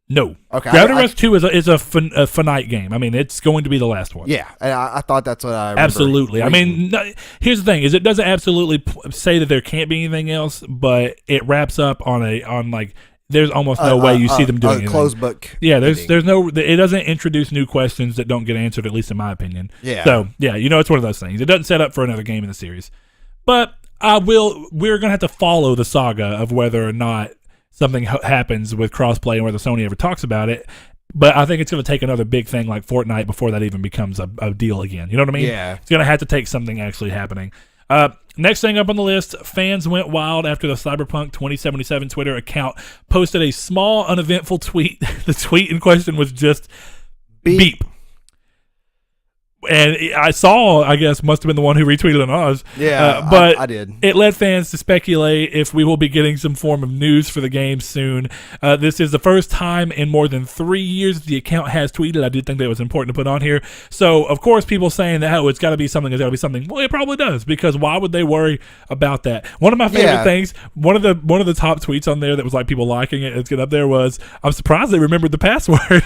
No. Okay. Gravity Rush 2 is a finite game. I mean, it's going to be the last one. Yeah, and I thought that's what I remember. Absolutely. Reading. I mean, here's the thing: is it doesn't absolutely say that there can't be anything else, but it wraps up on like. There's almost no way you see them doing anything. Closed book. Yeah, there's no. It doesn't introduce new questions that don't get answered, at least in my opinion. Yeah. So yeah, it's one of those things. It doesn't set up for another game in the series, but we're gonna have to follow the saga of whether or not something happens with crossplay and whether Sony ever talks about it. But I think it's going to take another big thing like Fortnite before that even becomes a deal again. You know what I mean? Yeah. It's going to have to take something actually happening. Next thing up on the list, fans went wild after the Cyberpunk 2077 Twitter account posted a small, uneventful tweet. The tweet in question was just beep. And I guess, must have been the one who retweeted on ours. Yeah, but I did. It led fans to speculate if we will be getting some form of news for the game soon. This is the first time in more than 3 years the account has tweeted. I did think that was important to put on here. So, of course, people saying that, it's got to be something, Well, it probably does, because why would they worry about that? One of my favorite things, one of the top tweets on there that was like people liking it, it's getting up there was, I'm surprised they remembered the password.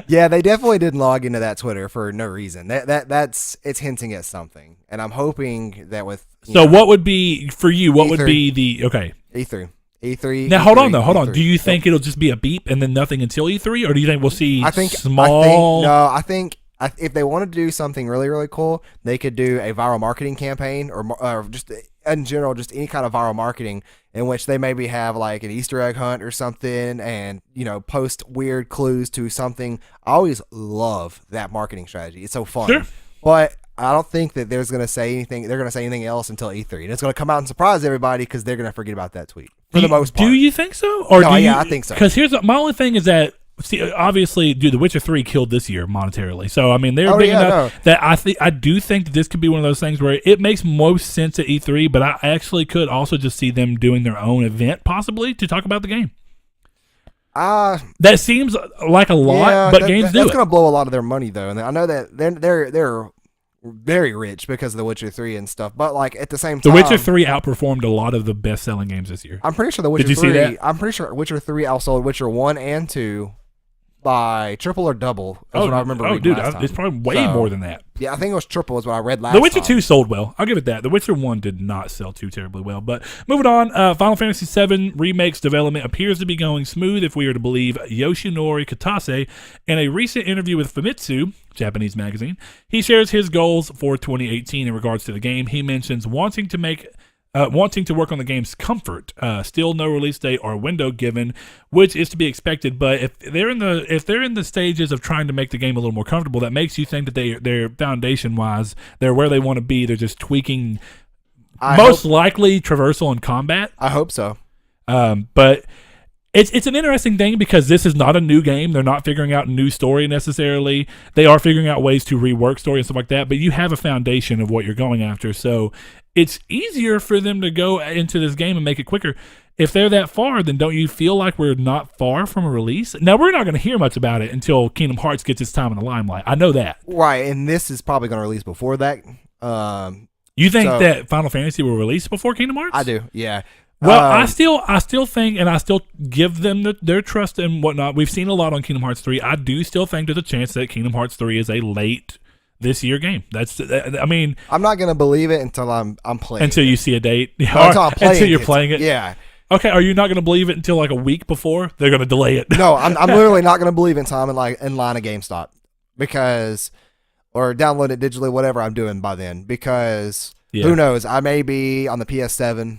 Yeah, they definitely didn't log into that Twitter for no reason. That's it's hinting at something, and I'm hoping that with what would be for you? What E3. would be the E3? Now hold on. E3. Do you think it'll just be a beep and then nothing until E3, or do you think we'll see I think if they wanted to do something really, really cool, they could do a viral marketing campaign or just in general, just any kind of viral marketing in which they maybe have like an Easter egg hunt or something and, post weird clues to something. I always love that marketing strategy. It's so fun. Sure. But I don't think that they're going to say anything else until E3. And it's going to come out and surprise everybody because they're going to forget about that tweet for the most part. Do you think so? Or I think so. Because my only thing is that, obviously, The Witcher 3 killed this year monetarily. So, I mean, they're big enough that I do think that this could be one of those things where it makes most sense at E3, but I actually could also just see them doing their own event, possibly, to talk about the game. That seems like a lot, but games do it. That's going to blow a lot of their money, though. And I know that they're very rich because of The Witcher 3 and stuff, but like at the same time, The Witcher 3 outperformed a lot of the best-selling games this year. I'm pretty sure The Witcher 3. Did you see that? I'm pretty sure Witcher 3 outsold Witcher 1 and 2 by triple or double. That's what I remember reading last time. It's probably way more than that. Yeah, I think it was triple is what I read last time. The Witcher 2 sold well. I'll give it that. The Witcher 1 did not sell too terribly well. But moving on, Final Fantasy VII Remake's development appears to be going smooth if we are to believe Yoshinori Kitase. In a recent interview with Famitsu, Japanese magazine, he shares his goals for 2018 in regards to the game. He mentions wanting to work on the game's comfort. Still no release date or window given, which is to be expected. But if they're in the stages of trying to make the game a little more comfortable, that makes you think that they're foundation wise, they're where they want to be. They're just tweaking, likely traversal and combat. I hope so. But it's an interesting thing because this is not a new game. They're not figuring out a new story necessarily. They are figuring out ways to rework story and stuff like that. But you have a foundation of what you're going after, so it's easier for them to go into this game and make it quicker. If they're that far, then don't you feel like we're not far from a release? Now, we're not going to hear much about it until Kingdom Hearts gets its time in the limelight. I know that. Right, and this is probably going to release before that. You think that Final Fantasy will release before Kingdom Hearts? I do, yeah. Well, I still think, and I still give them their trust and whatnot. We've seen a lot on Kingdom Hearts 3. I do still think there's a chance that Kingdom Hearts 3 is a late this year game. I'm not gonna believe it until I'm playing. Until you see a date. Until you're playing it. Yeah. Okay. Are you not gonna believe it until like a week before? They're gonna delay it. No, I'm literally not gonna believe it until I'm in line at GameStop or download it digitally, whatever I'm doing by then. Because who knows? I may be on the PS7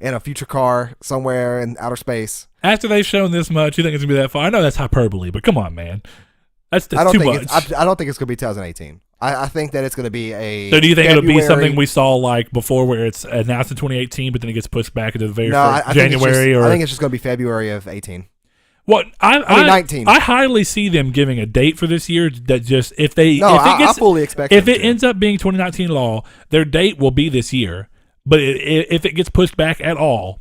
in a future car somewhere in outer space. After they've shown this much, you think it's gonna be that far? I know that's hyperbole, but come on, man. That's too much. I don't think it's going to be 2018. I think that it's going to be So do you think it'll be something we saw like before where it's announced in 2018, but then it gets pushed back into the very first January? I think it's just going to be February of 18. Well, I mean 19. I highly see them giving a date for this year that just I fully expect if it ends up being 2019 law, their date will be this year. But if it gets pushed back at all,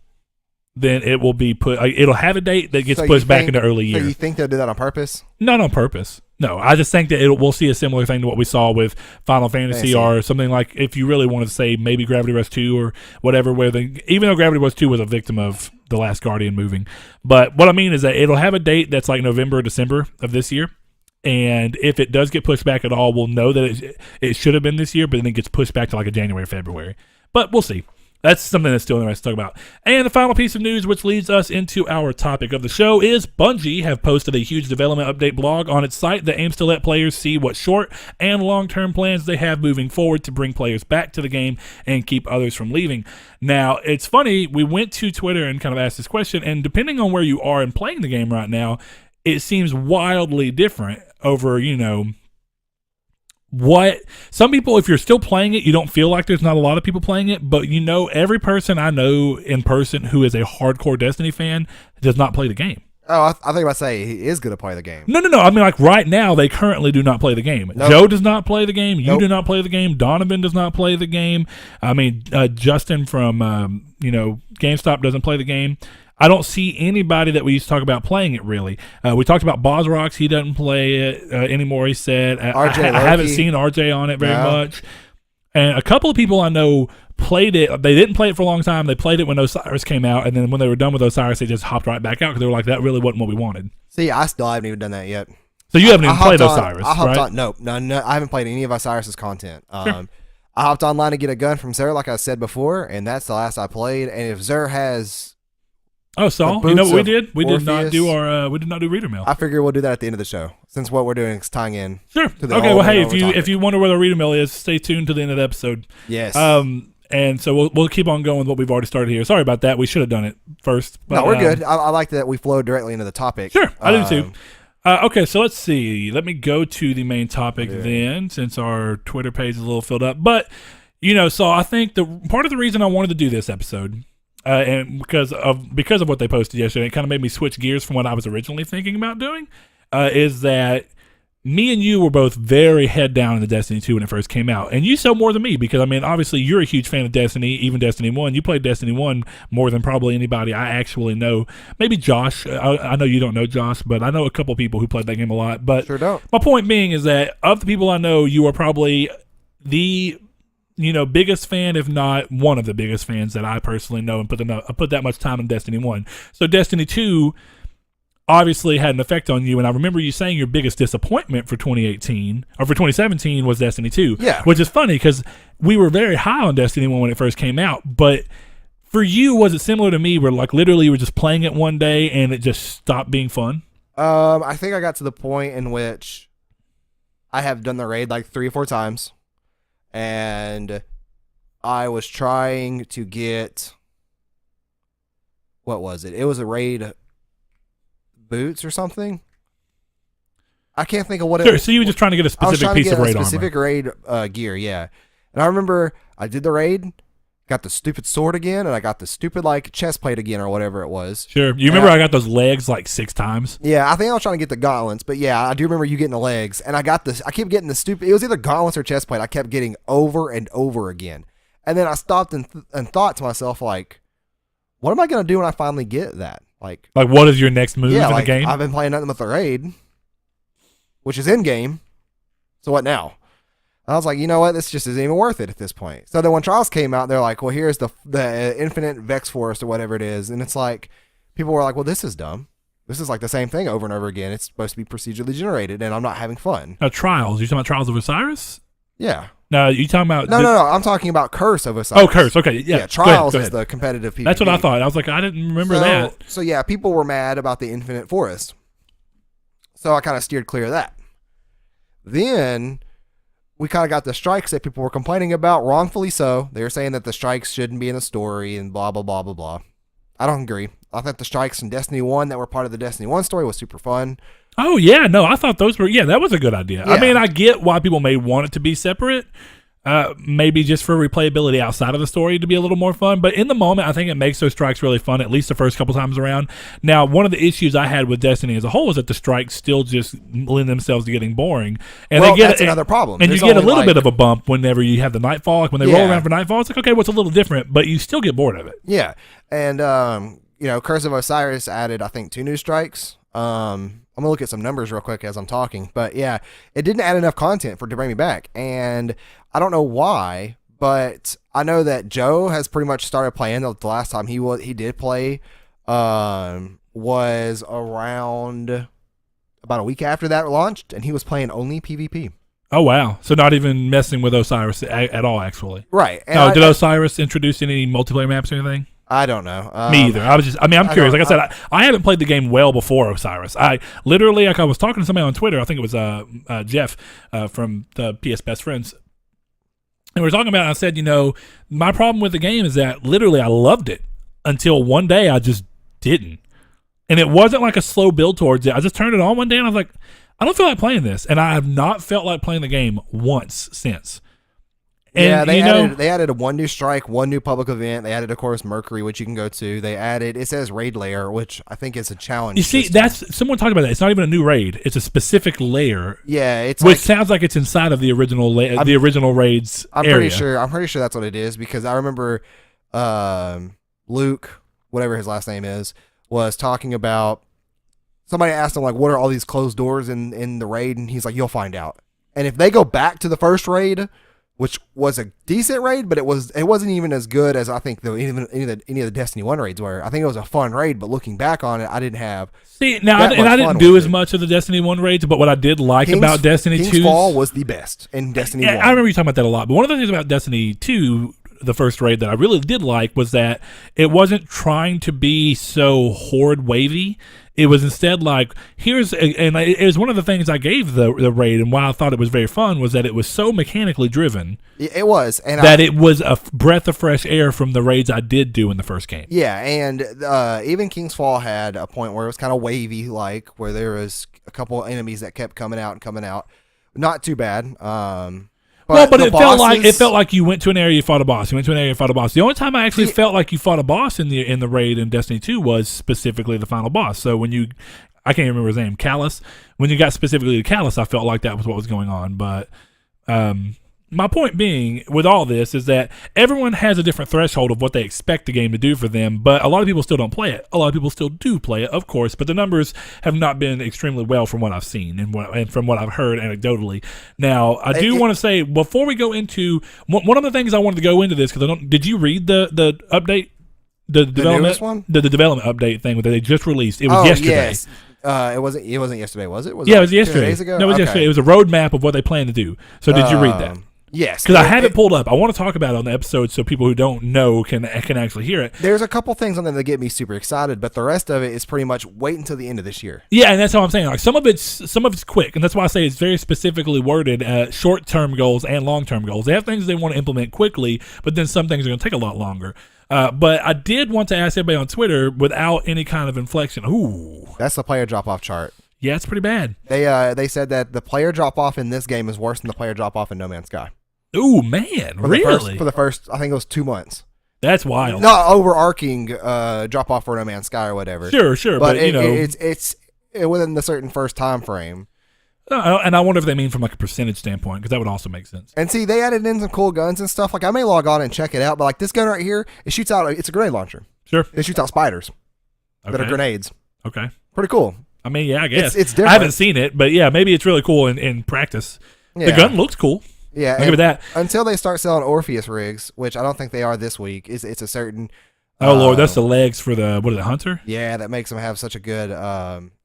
then it will be it'll have a date that gets pushed back into early year. So you think they'll do that on purpose? Not on purpose. No, I just think that we'll see a similar thing to what we saw with Final Fantasy or something like, if you really wanted to say maybe Gravity Rush 2 or whatever, even though Gravity Rush 2 was a victim of The Last Guardian moving. But what I mean is that it'll have a date that's like November or December of this year. And if it does get pushed back at all, we'll know that it should have been this year, but then it gets pushed back to like a January, February. But we'll see. That's something that's still interesting to talk about. And the final piece of news, which leads us into our topic of the show, is Bungie have posted a huge development update blog on its site that aims to let players see what short and long-term plans they have moving forward to bring players back to the game and keep others from leaving. Now, it's funny, we went to Twitter and kind of asked this question, and depending on where you are in playing the game right now, it seems wildly different over, what some people, if you're still playing it, you don't feel like there's not a lot of people playing it, but every person I know in person who is a hardcore Destiny fan does not play the game. Oh, I think about to say he is going to play the game. No. I mean, like right now, they currently do not play the game. Nope. Joe does not play the game. You do not play the game. Donovan does not play the game. I mean, Justin from GameStop doesn't play the game. I don't see anybody that we used to talk about playing it, really. We talked about Bozrox. He doesn't play it anymore, he said. I haven't seen RJ on it very much. And a couple of people I know played it. They didn't play it for a long time. They played it when Osiris came out, and then when they were done with Osiris, they just hopped right back out because they were like, that really wasn't what we wanted. See, I still haven't even done that yet. So you haven't even hopped played on- Osiris, I hopped right? on. No, I haven't played any of Osiris's content. Sure. I hopped online to get a gun from Zer, like I said before, and that's the last I played. And if Zer has, Oh, Saul, the you know boots what we of did? We did not Orpheus. do our we did not do reader mail. I figure we'll do that at the end of the show, since what we're doing is tying in. Sure. to the Okay. whole Well, hey, main if you wonder where the reader mail is, stay tuned to the end of the episode. Yes. And so we'll keep on going with what we've already started here. Sorry about that. We should have done it first. But, no, we're good. I like that we flowed directly into the topic. Sure, I do too. Okay, so let's see. Let me go to the main topic then, since our Twitter page is a little filled up. But so I think the part of the reason I wanted to do this episode, and because of what they posted yesterday, it kind of made me switch gears from what I was originally thinking about doing, is that me and you were both very head down in the Destiny 2 when it first came out. And you so more than me because, I mean, obviously you're a huge fan of Destiny, even Destiny 1. You played Destiny 1 more than probably anybody I actually know. Maybe Josh. I know you don't know Josh, but I know a couple people who played that game a lot. But Sure don't. my point being is that of the people I know, you are probably the biggest fan, if not one of the biggest fans that I personally know and put that much time in Destiny 1. So Destiny 2 obviously had an effect on you, and I remember you saying your biggest disappointment for 2018 or for 2017 was Destiny 2. Yeah. Which is funny because we were very high on Destiny 1 when it first came out, but for you, was it similar to me where like literally you were just playing it one day and it just stopped being fun? I think I got to the point in which I have done the raid like 3 or 4 times, and I was trying to get, what was it? It was a raid boots or something. I can't think of what Sure, it. so you were just trying to get a I was specific trying to piece get of a raid specific armor. raid gear, yeah. And I remember I did the raid, got the stupid sword again, and I got the stupid like chest plate again or whatever it was. Sure. You remember I got those legs like 6 times? Yeah, I think I was trying to get the gauntlets, but yeah, I do remember you getting the legs, and I got this. I kept getting the stupid. It was either gauntlets or chest plate. I kept getting over and over again, and then I stopped and thought to myself like, what am I gonna do when I finally get that? Like what is your next move in like, the game? I've been playing nothing but the raid, which is in game. So what now? I was like, you know what? This just isn't even worth it at this point. So then when Trials came out, they're like, well, here's the Infinite Vex Forest or whatever it is. And it's like, people were like, well, this is dumb. This is like the same thing over and over again. It's supposed to be procedurally generated, and I'm not having fun. Trials. You talking about Trials of Osiris? Yeah. No, you talking about... No. I'm talking about Curse of Osiris. Oh, Curse. Okay, yeah. Trials go is ahead. the competitive PvP. That's what I thought. I was like, I didn't remember that. So yeah, people were mad about the Infinite Forest. So I kind of steered clear of that. Then we kind of got the strikes that people were complaining about, wrongfully so. They were saying that the strikes shouldn't be in the story and blah, blah, blah, blah, blah. I don't agree. I thought the strikes in Destiny 1 that were part of the Destiny 1 story was super fun. Oh, yeah. No, I thought those were... Yeah, that was a good idea. Yeah. I mean, I get why people may want it to be separate. Maybe just for replayability outside of the story to be a little more fun. But in the moment, I think it makes those strikes really fun, at least the first couple times around. Now, one of the issues I had with Destiny as a whole is that the strikes still just lend themselves to getting boring. And That's another problem. And There's you get a only, little like- bit of a bump whenever you have the Nightfall. Like when they roll around for Nightfall, it's like, okay, what's a little different? But you still get bored of it. Yeah. And, Curse of Osiris added, I think, 2 new strikes. I'm going to look at some numbers real quick as I'm talking. But, yeah, it didn't add enough content to bring me back. And I don't know why, but I know that Joe has pretty much started playing. The last time he did play was around about a week after that launched, and he was playing only PvP. Oh, wow. So not even messing with Osiris at all, actually. Right. And No, did Osiris introduce any multiplayer maps or anything? I don't know. Me either. I'm curious. Like I said, I haven't played the game well before Osiris. I literally, like I was talking to somebody on Twitter, I think it was Jeff from the PS Best Friends, and we were talking about it, I said, my problem with the game is that literally I loved it until one day I just didn't. And it wasn't like a slow build towards it. I just turned it on one day and I was like, I don't feel like playing this. And I have not felt like playing the game once since. And, they added 1 new strike, 1 new public event. They added, of course, Mercury, which you can go to. They added, it says raid layer, which I think is a challenge. You see, system. someone talked about that. It's not even a new raid. It's a specific layer. Yeah, it's which sounds like it's inside of the original the original raids area. I'm pretty sure that's what it is, because I remember Luke, whatever his last name is, was talking about, somebody asked him, like, what are all these closed doors in the raid? And he's like, you'll find out. And if they go back to the first raid, which was a decent raid, but it wasn't even as good as I think any of the Destiny 1 raids were. I think it was a fun raid, but looking back on it, I didn't have. See, now, and I didn't do as much of the Destiny 1 raids, but what I did like about Destiny 2... King's Fall was the best in Destiny 1. I remember you talking about that a lot, but one of the things about Destiny 2, the first raid, that I really did like was that it wasn't trying to be so horde wavy. It was instead like, and it was one of the things I gave the raid, and why I thought it was very fun was that it was so mechanically driven. It was. And it was a breath of fresh air from the raids I did do in the first game. Yeah, and even King's Fall had a point where it was kind of wavy, like, where there was a couple enemies that kept coming out. Not too bad. But it felt like you went to an area, you fought a boss. You went to an area, you fought a boss. The only time I actually felt like you fought a boss in the raid in Destiny 2 was specifically the final boss. So when I can't remember his name, Callus. When you got specifically to Callus, I felt like that was what was going on. But my point being with all this is that everyone has a different threshold of what they expect the game to do for them, but a lot of people still don't play it. A lot of people still do play it, of course, but the numbers have not been extremely well from what I've seen and from what I've heard anecdotally. Now, I do want to say, before we go into one of the things I wanted to go into this, because did you read the update? The development one? The development update thing that they just released. It was yesterday. Yes. It wasn't yesterday, was it? It was yesterday. 2 days ago? No, it was yesterday. It was a roadmap of what they plan to do. So did you read that? Yes, because I have it pulled up. I want to talk about it on the episode so people who don't know can actually hear it. There's a couple things on there that get me super excited, but the rest of it is pretty much wait until the end of this year. Yeah, and that's how I'm saying. Like some of it's quick, and that's why I say it's very specifically worded. Short-term goals and long-term goals. They have things they want to implement quickly, but then some things are going to take a lot longer. But I did want to ask everybody on Twitter without any kind of inflection. Ooh, that's the player drop-off chart. Yeah, it's pretty bad. They said that the player drop-off in this game is worse than the player drop-off in No Man's Sky. Ooh, man, really? For the first, I think it was 2 months. That's wild. Not overarching drop-off for No Man's Sky or whatever. Sure, but it's within the certain first time frame. And I wonder if they mean from like a percentage standpoint, because that would also make sense. And see, they added in some cool guns and stuff. Like I may log on and check it out, but like this gun right here, it shoots out. It's a grenade launcher. Sure. It shoots out spiders that are grenades. Okay. Pretty cool. I mean, yeah, I guess it's different. I haven't seen it, but yeah, maybe it's really cool in practice. Yeah. The gun looks cool. Yeah, I'll give it that. Until they start selling Orpheus rigs, which I don't think they are this week. It's a certain. Oh Lord, that's the legs for the Hunter. Yeah, that makes them have such a good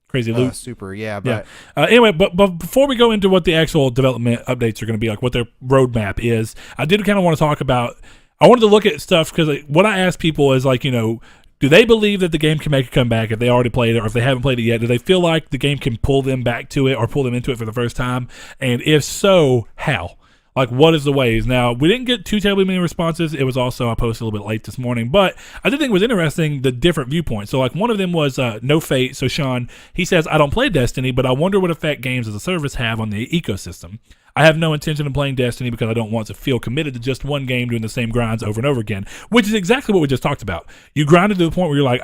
crazy loot. Super, yeah. But anyway, but before we go into what the actual development updates are going to be, like what their roadmap is, I did kind of want to talk about. I wanted to look at stuff because what I ask people is like, do they believe that the game can make a comeback if they already played it or if they haven't played it yet? Do they feel like the game can pull them back to it or pull them into it for the first time? And if so, how? Like, what is the ways? Now, we didn't get too terribly many responses. It was also, I posted a little bit late this morning, but I did think it was interesting, the different viewpoints. So, like, one of them was No Fate. So, Sean, he says, I don't play Destiny, but I wonder what effect games as a service have on the ecosystem. I have no intention of playing Destiny because I don't want to feel committed to just one game doing the same grinds over and over again, which is exactly what we just talked about. You grinded to the point where you're like,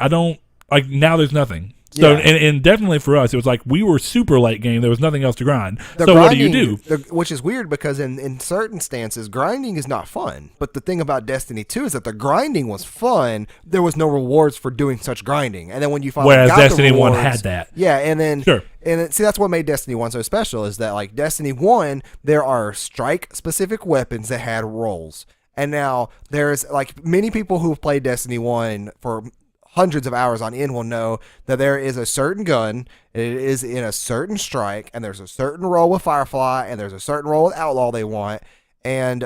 now there's nothing. So, and definitely for us, it was like we were super late game. There was nothing else to grind. So what do you do? Which is weird because in certain stances, grinding is not fun. But the thing about Destiny 2 is that the grinding was fun. There was no rewards for doing such grinding. And then when you finally got Destiny the rewards, 1 had that. Yeah, and then sure. And see, that's what made Destiny 1 so special is that like Destiny 1, there are strike-specific weapons that had rolls. And now there's like many people who've played Destiny 1 for hundreds of hours on end will know that there is a certain gun, it is in a certain strike, and there's a certain roll with Firefly, and there's a certain roll with Outlaw they want, and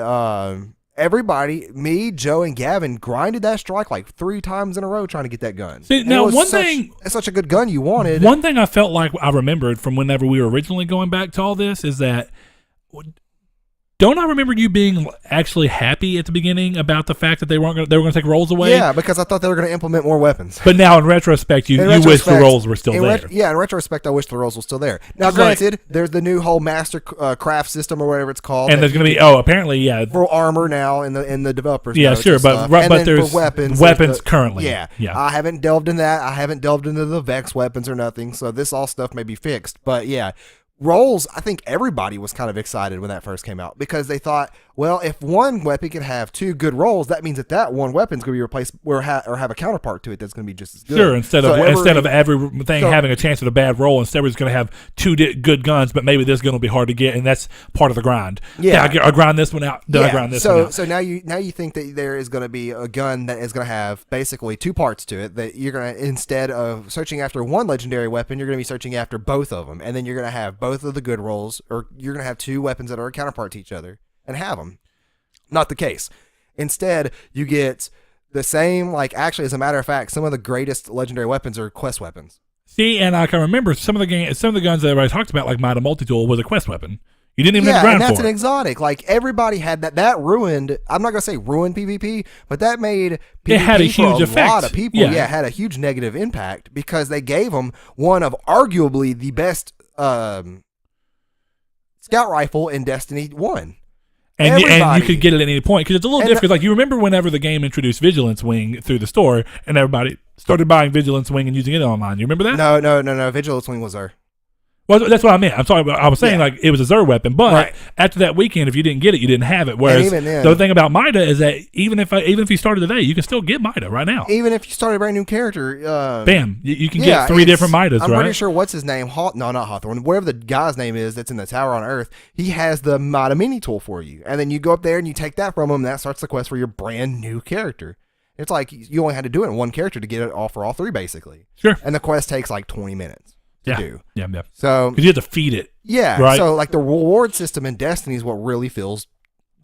everybody, me, Joe, and Gavin grinded that strike like 3 times in a row trying to get that gun. See, now it's such a good gun you wanted. One thing I felt like I remembered from whenever we were originally going back to all this is that don't I remember you being actually happy at the beginning about the fact that they were going to take rolls away? Yeah, because I thought they were going to implement more weapons. But now in retrospect, you wish the rolls were still there. In retrospect, I wish the rolls were still there. Now, granted, there's the new whole master craft system or whatever it's called, and there's going to be apparently for armor now in the developers. Yeah, sure, but there's weapons currently. Yeah. I haven't delved in that. I haven't delved into the Vex weapons or nothing. So this all stuff may be fixed, but yeah. Rolls, I think everybody was kind of excited when that first came out because they thought, Well, if one weapon can have 2 good rolls, that means that one weapon's going to be replaced or have a counterpart to it that's going to be just as good. Sure, instead of everything having a chance at a bad roll, instead we're just going to have 2 good guns, but maybe this is going to be hard to get, and that's part of the grind. Yeah, I grind this one out. I grind this one out. So now you think that there is going to be a gun that is going to have basically 2 parts to it, that you're going to, instead of searching after one legendary weapon, you're going to be searching after both of them, and then you're going to have both of the good rolls, or you're going to have 2 weapons that are a counterpart to each other and have them. Not the case. Instead, you get the same, actually, as a matter of fact, some of the greatest legendary weapons are quest weapons. See, and I can remember some of the guns that everybody talked about, like Might Multi-Tool, was a quest weapon. You didn't even have to grind for it. Yeah, and that's an exotic. Everybody had that. That ruined, I'm not going to say ruined PvP, but that made PvP it had a huge effect. A lot of people. Yeah, it had a huge negative impact because they gave them one of arguably the best scout rifle in Destiny 1. And you could get it at any point, because it's a little different. Like, you remember whenever the game introduced Vigilance Wing through the store, and everybody started buying Vigilance Wing and using it online. You remember that? No. Vigilance Wing was there. Well, that's what I meant. I'm sorry, but I was saying it was a Xur weapon, but after that weekend, if you didn't get it, you didn't have it. Whereas even then, the thing about Mida is that even if you started today, you can still get Mida right now. Even if you started a brand new character, bam, you can get 3 different Midas. I'm pretty sure what's his name? No, not Hawthorne. Whatever the guy's name is that's in the tower on Earth, he has the Mida mini tool for you, and then you go up there and you take that from him. And that starts the quest for your brand new character. It's like you only had to do it in one character to get it all for all 3, basically. Sure. And the quest takes 20 minutes. Do. Yeah. So because you have to feed it. Yeah. Right? So the reward system in Destiny is what really feels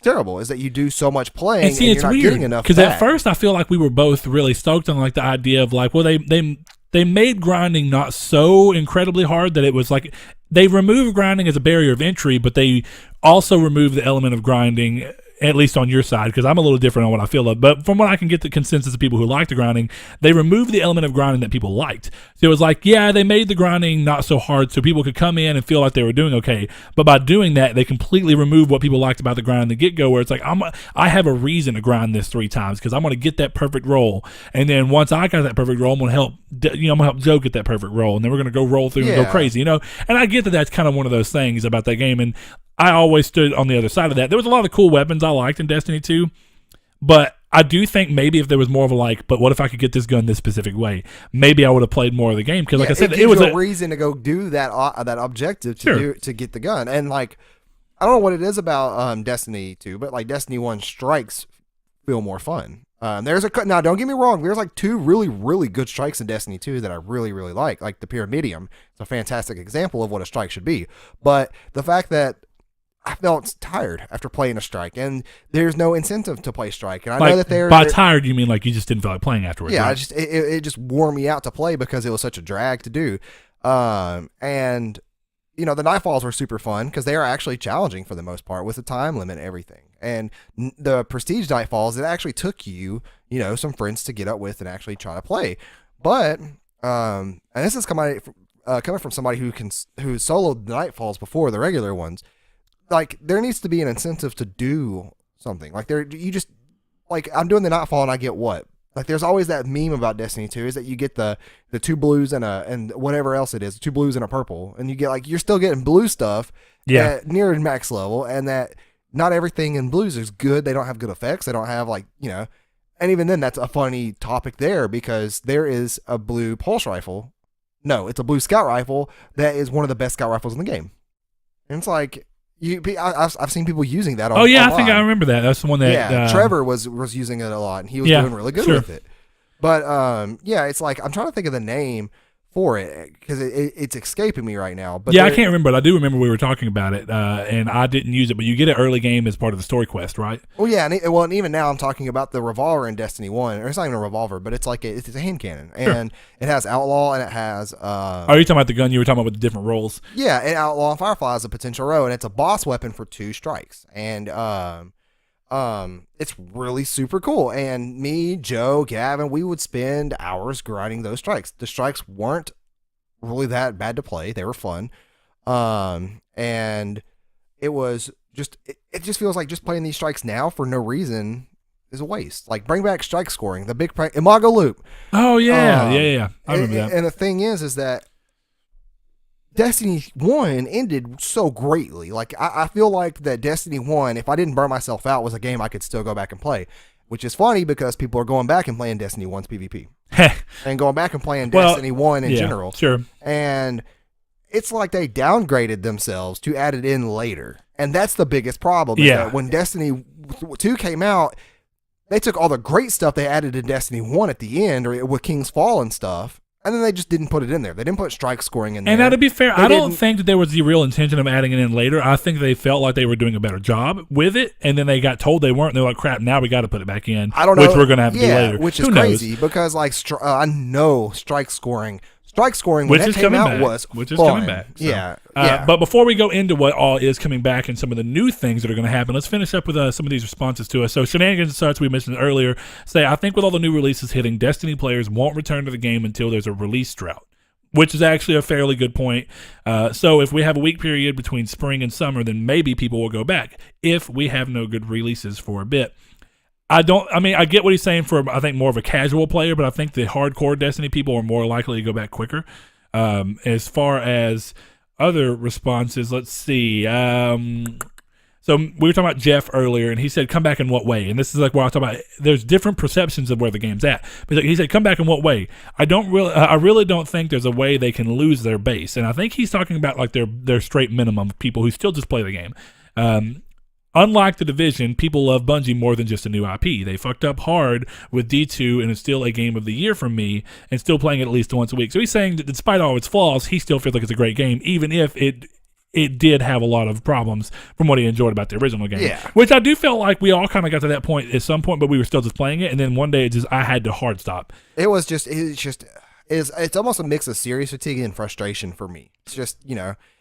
terrible. Is that you do so much playing and you're not getting enough. Because at first I feel like we were both really stoked on the idea of they made grinding not so incredibly hard that it was they removed grinding as a barrier of entry, but they also removed the element of grinding, at least on your side, because I'm a little different on what I feel of. But from what I can get the consensus of people who like the grinding, they removed the element of grinding that people liked. So it was they made the grinding not so hard so people could come in and feel like they were doing okay. But by doing that, they completely removed what people liked about the grind in the get-go, where it's I have a reason to grind this 3 times because I'm going to get that perfect roll. And then once I got that perfect roll, I'm going to help Joe get that perfect roll. And then we're going to go roll through and go crazy, And I get that that's kind of one of those things about that game. And I always stood on the other side of that. There was a lot of cool weapons I liked in Destiny 2, but I do think maybe if there was more of but what if I could get this gun this specific way? Maybe I would have played more of the game, because like I said, it was a reason to go do that objective to get the gun. And I don't know what it is about Destiny 2, but Destiny 1 strikes feel more fun. Now don't get me wrong, there's 2 really, really good strikes in Destiny 2 that I really, really like the Pyramidium. It's a fantastic example of what a strike should be. But the fact that I felt tired after playing a strike, and there's no incentive to play strike. And I know that by tired you mean you just didn't feel like playing afterwards. Yeah, right? it just wore me out to play because it was such a drag to do. And the Nightfalls were super fun because they are actually challenging for the most part with the time limit and everything. And the Prestige Nightfalls, it actually took you some friends to get up with and actually try to play. But and this is coming from somebody who soloed the Nightfalls before the regular ones. There needs to be an incentive to do something. I'm doing the Nightfall and I get what? There's always that meme about Destiny 2 is that you get the 2 blues and whatever else it is, 2 blues and a purple, and you get you're still getting blue stuff at near max level, and that not everything in blues is good. They don't have good effects. They don't have and even then that's a funny topic there, because there is a blue pulse rifle. No, it's a blue scout rifle that is one of the best scout rifles in the game. And it's I've seen people using that. Online. I think I remember that. That's the one that Trevor was using it a lot, and he was doing really good with it. But it's I'm trying to think of the name for it because it's escaping me right now. But I can't remember. But I do remember we were talking about it, and I didn't use it. But you get it early game as part of the story quest, right? Well, yeah, and even now I'm talking about the revolver in Destiny 1. Or it's not even a revolver, but it's it's a hand cannon, and it has outlaw and it has. Are you talking about the gun you were talking about with the different rolls? Yeah, and outlaw and firefly is a potential row, and it's a boss weapon for 2 strikes, and it's really super cool. And me, Joe, Gavin, we would spend hours grinding those strikes. The strikes weren't really that bad to play. They were fun. And it was just, it just feels like just playing these strikes now for no reason is a waste. Bring back strike scoring, the big Imago loop. Oh yeah. I remember that. And the thing is that Destiny 1 ended so greatly. Like, I feel like that Destiny 1, if I didn't burn myself out, was a game I could still go back and play. Which is funny because people are going back and playing Destiny 1's PvP. And going back and playing Destiny 1 in general. Sure. And it's like they downgraded themselves to add it in later. And that's the biggest problem. Yeah. When Destiny 2 came out, they took all the great stuff they added in Destiny 1 at the end, or with King's Fall and stuff, and then they just didn't put it in there. They didn't put strike scoring in there. And now, to be fair, I don't think that there was the real intention of adding it in later. I think they felt like they were doing a better job with it, and then they got told they weren't. And they're like, crap, now we got to put it back in, I don't know, which we're going to have to do later. Which is crazy because, like, I know strike scoring when that came out was fun. Coming back. So. Yeah. But before we go into what all is coming back and some of the new things that are going to happen, let's finish up with some of these responses to us. So Shenanigans and Such, we mentioned earlier, say, I think with all the new releases hitting, Destiny players won't return to the game until there's a release drought, which is actually a fairly good point. So if we have a week period between spring and summer, then maybe people will go back if we have no good releases for a bit. I get what he's saying for, I think, more of a casual player, but I think the hardcore Destiny people are more likely to go back quicker. As far as other responses, let's see. So we were talking about Jeff earlier, and he said, come back in what way? And this is like what I was talking about. There's different perceptions of where the game's at. But he said, come back in what way? I really don't think there's a way they can lose their base. And I think he's talking about like their straight minimum of people who still just play the game. Unlike The Division, people love Bungie more than just a new IP. They fucked up hard with D2, and it's still a game of the year for me, and still playing it at least once a week. So he's saying that despite all its flaws, he still feels like it's a great game, even if it did have a lot of problems from what he enjoyed about the original game. Yeah. Which I do feel like we all kind of got to that point at some point, but we were still just playing it, and then one day I had to hard stop. It's almost a mix of serious fatigue and frustration for me. It's just,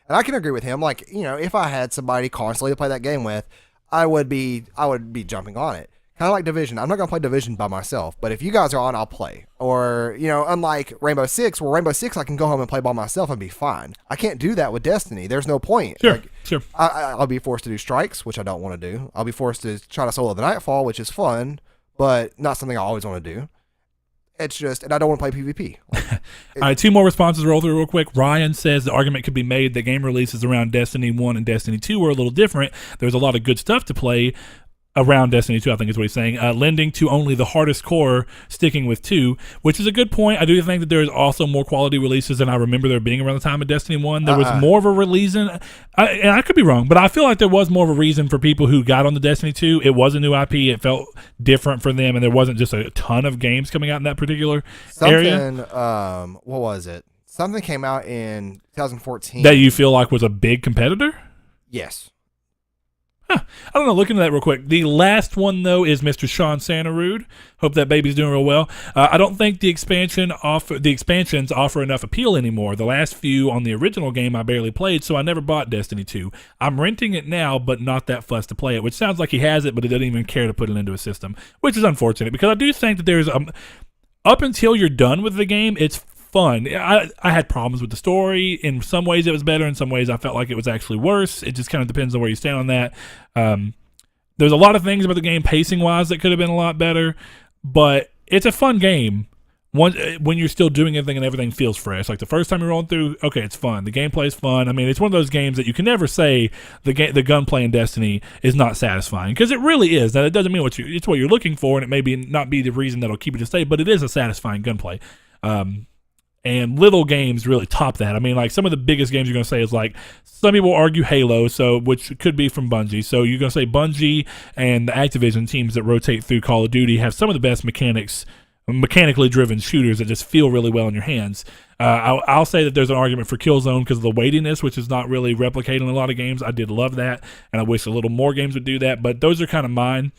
and I can agree with him. Like, if I had somebody constantly to play that game with, I would be jumping on it. Kind of like Division. I'm not going to play Division by myself, but if you guys are on, I'll play. Or, unlike Rainbow Six, I can go home and play by myself and be fine. I can't do that with Destiny. There's no point. Sure. I'll be forced to do strikes, which I don't want to do. I'll be forced to try to solo the Nightfall, which is fun, but not something I always want to do. It's just, and I don't want to play PvP. All right, two more responses roll through real quick. Ryan says the argument could be made that game releases around Destiny 1 and Destiny 2 were a little different. There's a lot of good stuff to play around Destiny 2, I think is what he's saying, lending to only the hardest core sticking with 2, which is a good point. I do think that there's also more quality releases than I remember there being around the time of Destiny 1. There was more of a reason, and I could be wrong, but I feel like there was more of a reason for people who got on the Destiny 2. It was a new IP. It felt different for them, and there wasn't just a ton of games coming out in that particular area. What was it? Something came out in 2014. That you feel like was a big competitor? Yes. I don't know. Look into that real quick. The last one, though, is Mr. Sean Santarude. Hope that baby's doing real well. I don't think the expansions offer enough appeal anymore. The last few on the original game I barely played, so I never bought Destiny 2. I'm renting it now, but not that fussed to play it, which sounds like he has it, but he doesn't even care to put it into a system, which is unfortunate because I do think that there's up until you're done with the game, it's fun. I had problems with the story. In some ways it was better. In some ways I felt like it was actually worse. It just kind of depends on where you stand on that. There's a lot of things about the game pacing wise that could have been a lot better, but it's a fun game when you're still doing everything and everything feels fresh. Like the first time you're rolling through, okay, it's fun. The gameplay is fun. I mean, it's one of those games that you can never say the gunplay in Destiny is not satisfying, because it really is. Now, it doesn't mean it's what you're looking for, and it may not be the reason that'll keep you to stay, but it is a satisfying gunplay. And little games really top that. I mean, like some of the biggest games you're going to say is like, some people argue Halo, which could be from Bungie. So you're going to say Bungie and the Activision teams that rotate through Call of Duty have some of the best mechanically driven shooters that just feel really well in your hands. I'll say that there's an argument for Killzone because of the weightiness, which is not really replicated in a lot of games. I did love that, and I wish a little more games would do that, but those are kind of mine.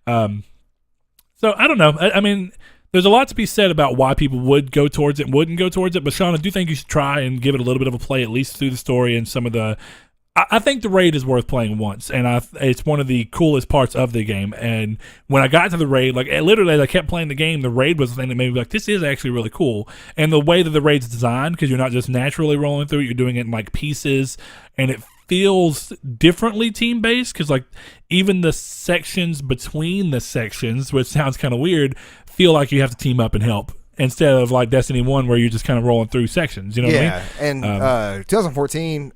So I don't know. I mean, there's a lot to be said about why people would go towards it and wouldn't go towards it, but Sean, I do think you should try and give it a little bit of a play, at least through the story and some of the... I think the raid is worth playing once, and it's one of the coolest parts of the game. And when I got to the raid, like literally, as I kept playing the game, the raid was the thing that made me like, this is actually really cool. And the way that the raid's designed, because you're not just naturally rolling through it, you're doing it in like pieces, and it feels differently team-based, because like even the sections between the sections, which sounds kind of weird, feel like you have to team up and help. instead of like Destiny 1 where you're just kind of rolling through sections. You know what I mean? And 2014,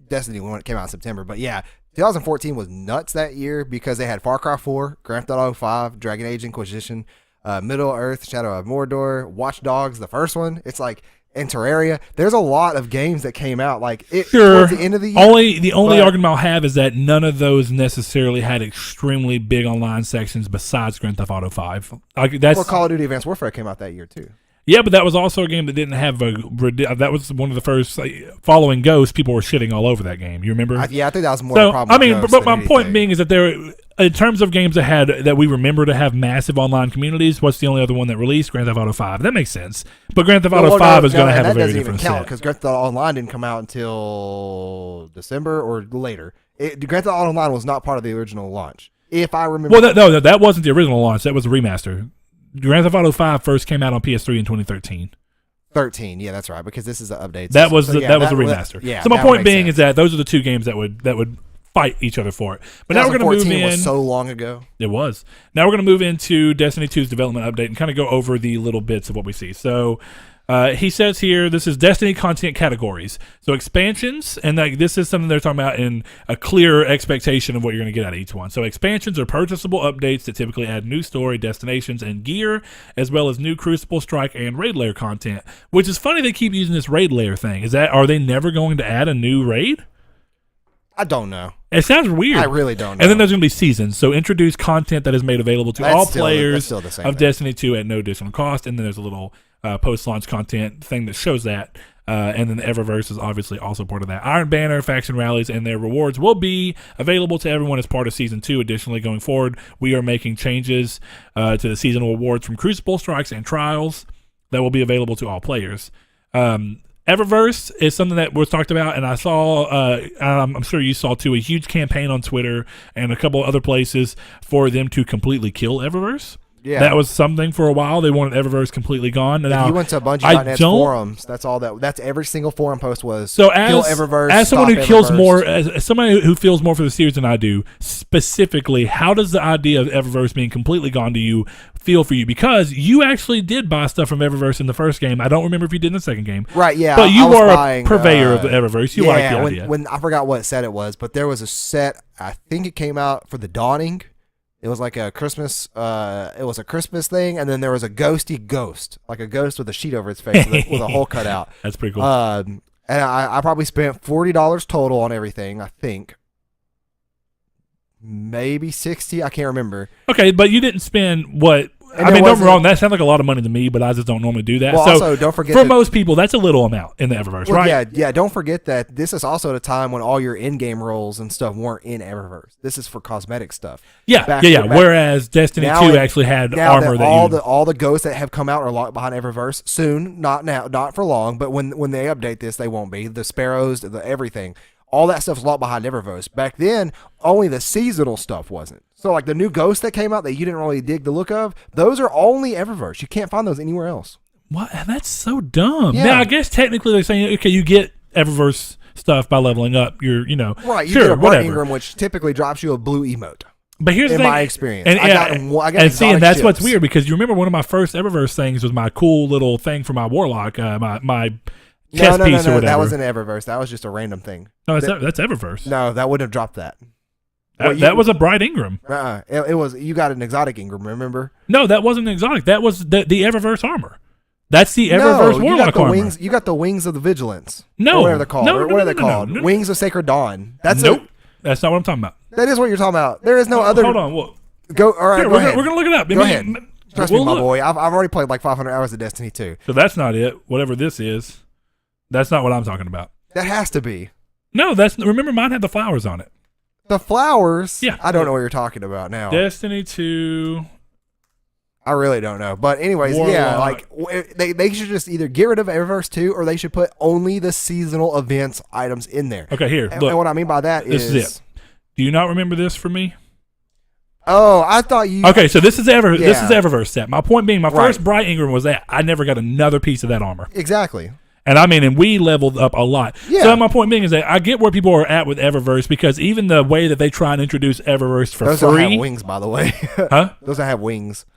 Destiny 1 came out in September, but yeah, 2014 was nuts that year because they had Far Cry 4, Grand Theft Auto 5, Dragon Age Inquisition, Middle Earth, Shadow of Mordor, Watch Dogs, the first one. It's like, and Terraria. There's a lot of games that came out towards the end of the year. The only argument I'll have is that none of those necessarily had extremely big online sections besides Grand Theft Auto 5. Call of Duty Advanced Warfare came out that year too. Yeah, but that was also a game that didn't have that was one of the first following Ghost. People were shitting all over that game. You remember? I think that was more. So, a problem with Ghost but my point being is that in terms of games that we remember to have massive online communities, what's the only other one that released? Grand Theft Auto 5. That makes sense. But Grand Theft Auto 5 is going to have a very different set. Because Grand Theft Auto Online didn't come out until December or later. Grand Theft Auto Online was not part of the original launch, if I remember. Well, that wasn't the original launch. That was a remaster. Grand Theft Auto 5 first came out on PS3 in 2013. 13, yeah, that's right, because this is an update. That was a remaster. So my point being is that those are the two games that would fight each other for it. But now we're going to move in. Was so long ago. It was. Now we're going to move into Destiny 2's development update and kind of go over the little bits of what we see. So he says here, this is Destiny content categories. So expansions, and this is something they're talking about in a clear expectation of what you're going to get out of each one. So expansions are purchasable updates that typically add new story, destinations, and gear, as well as new Crucible, Strike, and Raid Lair content. Which is funny they keep using this Raid Lair thing. Are they never going to add a new raid? I don't know. It sounds weird. I really don't know. And then there's going to be seasons. So introduce content that is made available to all players of Destiny 2 at no additional cost. And then there's a little post-launch content thing that shows that. And then the Eververse is obviously also part of that. Iron Banner, faction rallies, and their rewards will be available to everyone as part of Season 2. Additionally, going forward, we are making changes to the seasonal awards from Crucible, Strikes, and Trials that will be available to all players. Eververse is something that was talked about, and I saw, I'm sure you saw too, a huge campaign on Twitter and a couple other places for them to completely kill Eververse. Yeah. That was something for a while. They wanted Eververse completely gone. And if you went to Bungie.net's forums, that's all that's every single forum post was. So kill Eververse. As someone who kills more, as somebody who feels more for the series than I do, specifically, how does the idea of Eververse being completely gone to you feel for you? Because you actually did buy stuff from Eververse in the first game. I don't remember if you did in the second game. Right, yeah. But you were a purveyor of the Eververse. You liked the idea. When I forgot what set it was, but there was a set, I think it came out for the Dawning. It was like a Christmas. It was a Christmas thing, and then there was a ghosty ghost, like a ghost with a sheet over its face with a hole cut out. That's pretty cool. And I probably spent $40 total on everything. I think maybe 60. I can't remember. Okay, but you didn't spend what? I mean, don't get me wrong. That sounds like a lot of money to me, but I just don't normally do that. Well, so also, don't forget for most people, that's a little amount in the Eververse, right? Yeah. Don't forget that this is also the time when all your in-game roles and stuff weren't in Eververse. This is for cosmetic stuff. Yeah. Whereas Destiny 2 actually had armor all the ghosts that have come out are locked behind Eververse soon. Not now, not for long, but when they update this, they won't be. The sparrows, the everything. All that stuff's locked behind Eververse. Back then, only the seasonal stuff wasn't. So, like the new ghosts that came out that you didn't really dig the look of, those are only Eververse. You can't find those anywhere else. What? That's so dumb. Yeah. Now, I guess technically they're saying, okay, you get Eververse stuff by leveling up. Right, you get a Bart Ingram, which typically drops you a blue emote. But here's the thing, in my experience, and that's what's weird, because you remember one of my first Eververse things was my cool little thing for my Warlock, my chest piece or whatever. That wasn't Eververse. That was just a random thing. No, that's Eververse. No, that wouldn't have dropped that. That was a bright Ingram. It was. You got an exotic Ingram, remember? No, that wasn't an exotic. That was the Eververse armor. That's the Eververse Warlock armor. Wings, you got the Wings of the Vigilance. No. Or whatever they're called. What are they called? No. Wings of Sacred Dawn. That's That's not what I'm talking about. That is what you're talking about. There is no other. Hold on. All right, go ahead. We're going to look it up. Go ahead. Trust me, my boy. I've already played like 500 hours of Destiny 2. So that's not it. Whatever this is, that's not what I'm talking about. That has to be. No, remember mine had the flowers on it. The flowers? Yeah. I don't know what you're talking about now. Destiny 2. I really don't know. But anyways, Warlock. they should just either get rid of Eververse 2 or they should put only the seasonal events items in there. Okay, here. And what I mean by that is... This is it. Do you not remember this from me? Oh, I thought you... Okay, so this is Eververse set. My point being, my first Bright Ingram was that I never got another piece of that armor. Exactly. And we leveled up a lot. Yeah. So my point being is that I get where people are at with Eververse, because even the way that they try and introduce Eververse for free. Those don't have wings, by the way. Huh? Those don't have wings.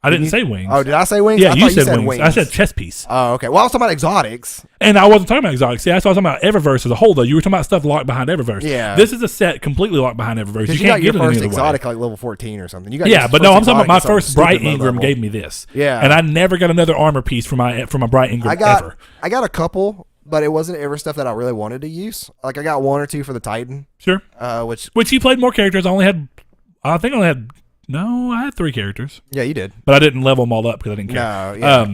I didn't say wings. Oh, did I say wings? Yeah, I you thought said wings. I said chest piece. Oh, okay. Well, I was talking about exotics. And I wasn't talking about exotics. See, that's what I was talking about Eververse as a whole, though. You were talking about stuff locked behind Eververse. Yeah. This is a set completely locked behind Eververse. You can't got your get it first any other exotic way. like level 14 or something. You got Yeah, but no, I'm talking about my first Bright Ingram Ingram gave me this. Yeah. And I never got another armor piece from my Bright Ingram ever. I got a couple, but it wasn't ever stuff that I really wanted to use. Like I got one or two for the Titan. Sure. Which you played more characters. I had 3 characters. Yeah, you did. But I didn't level them all up because I didn't care. No, yeah.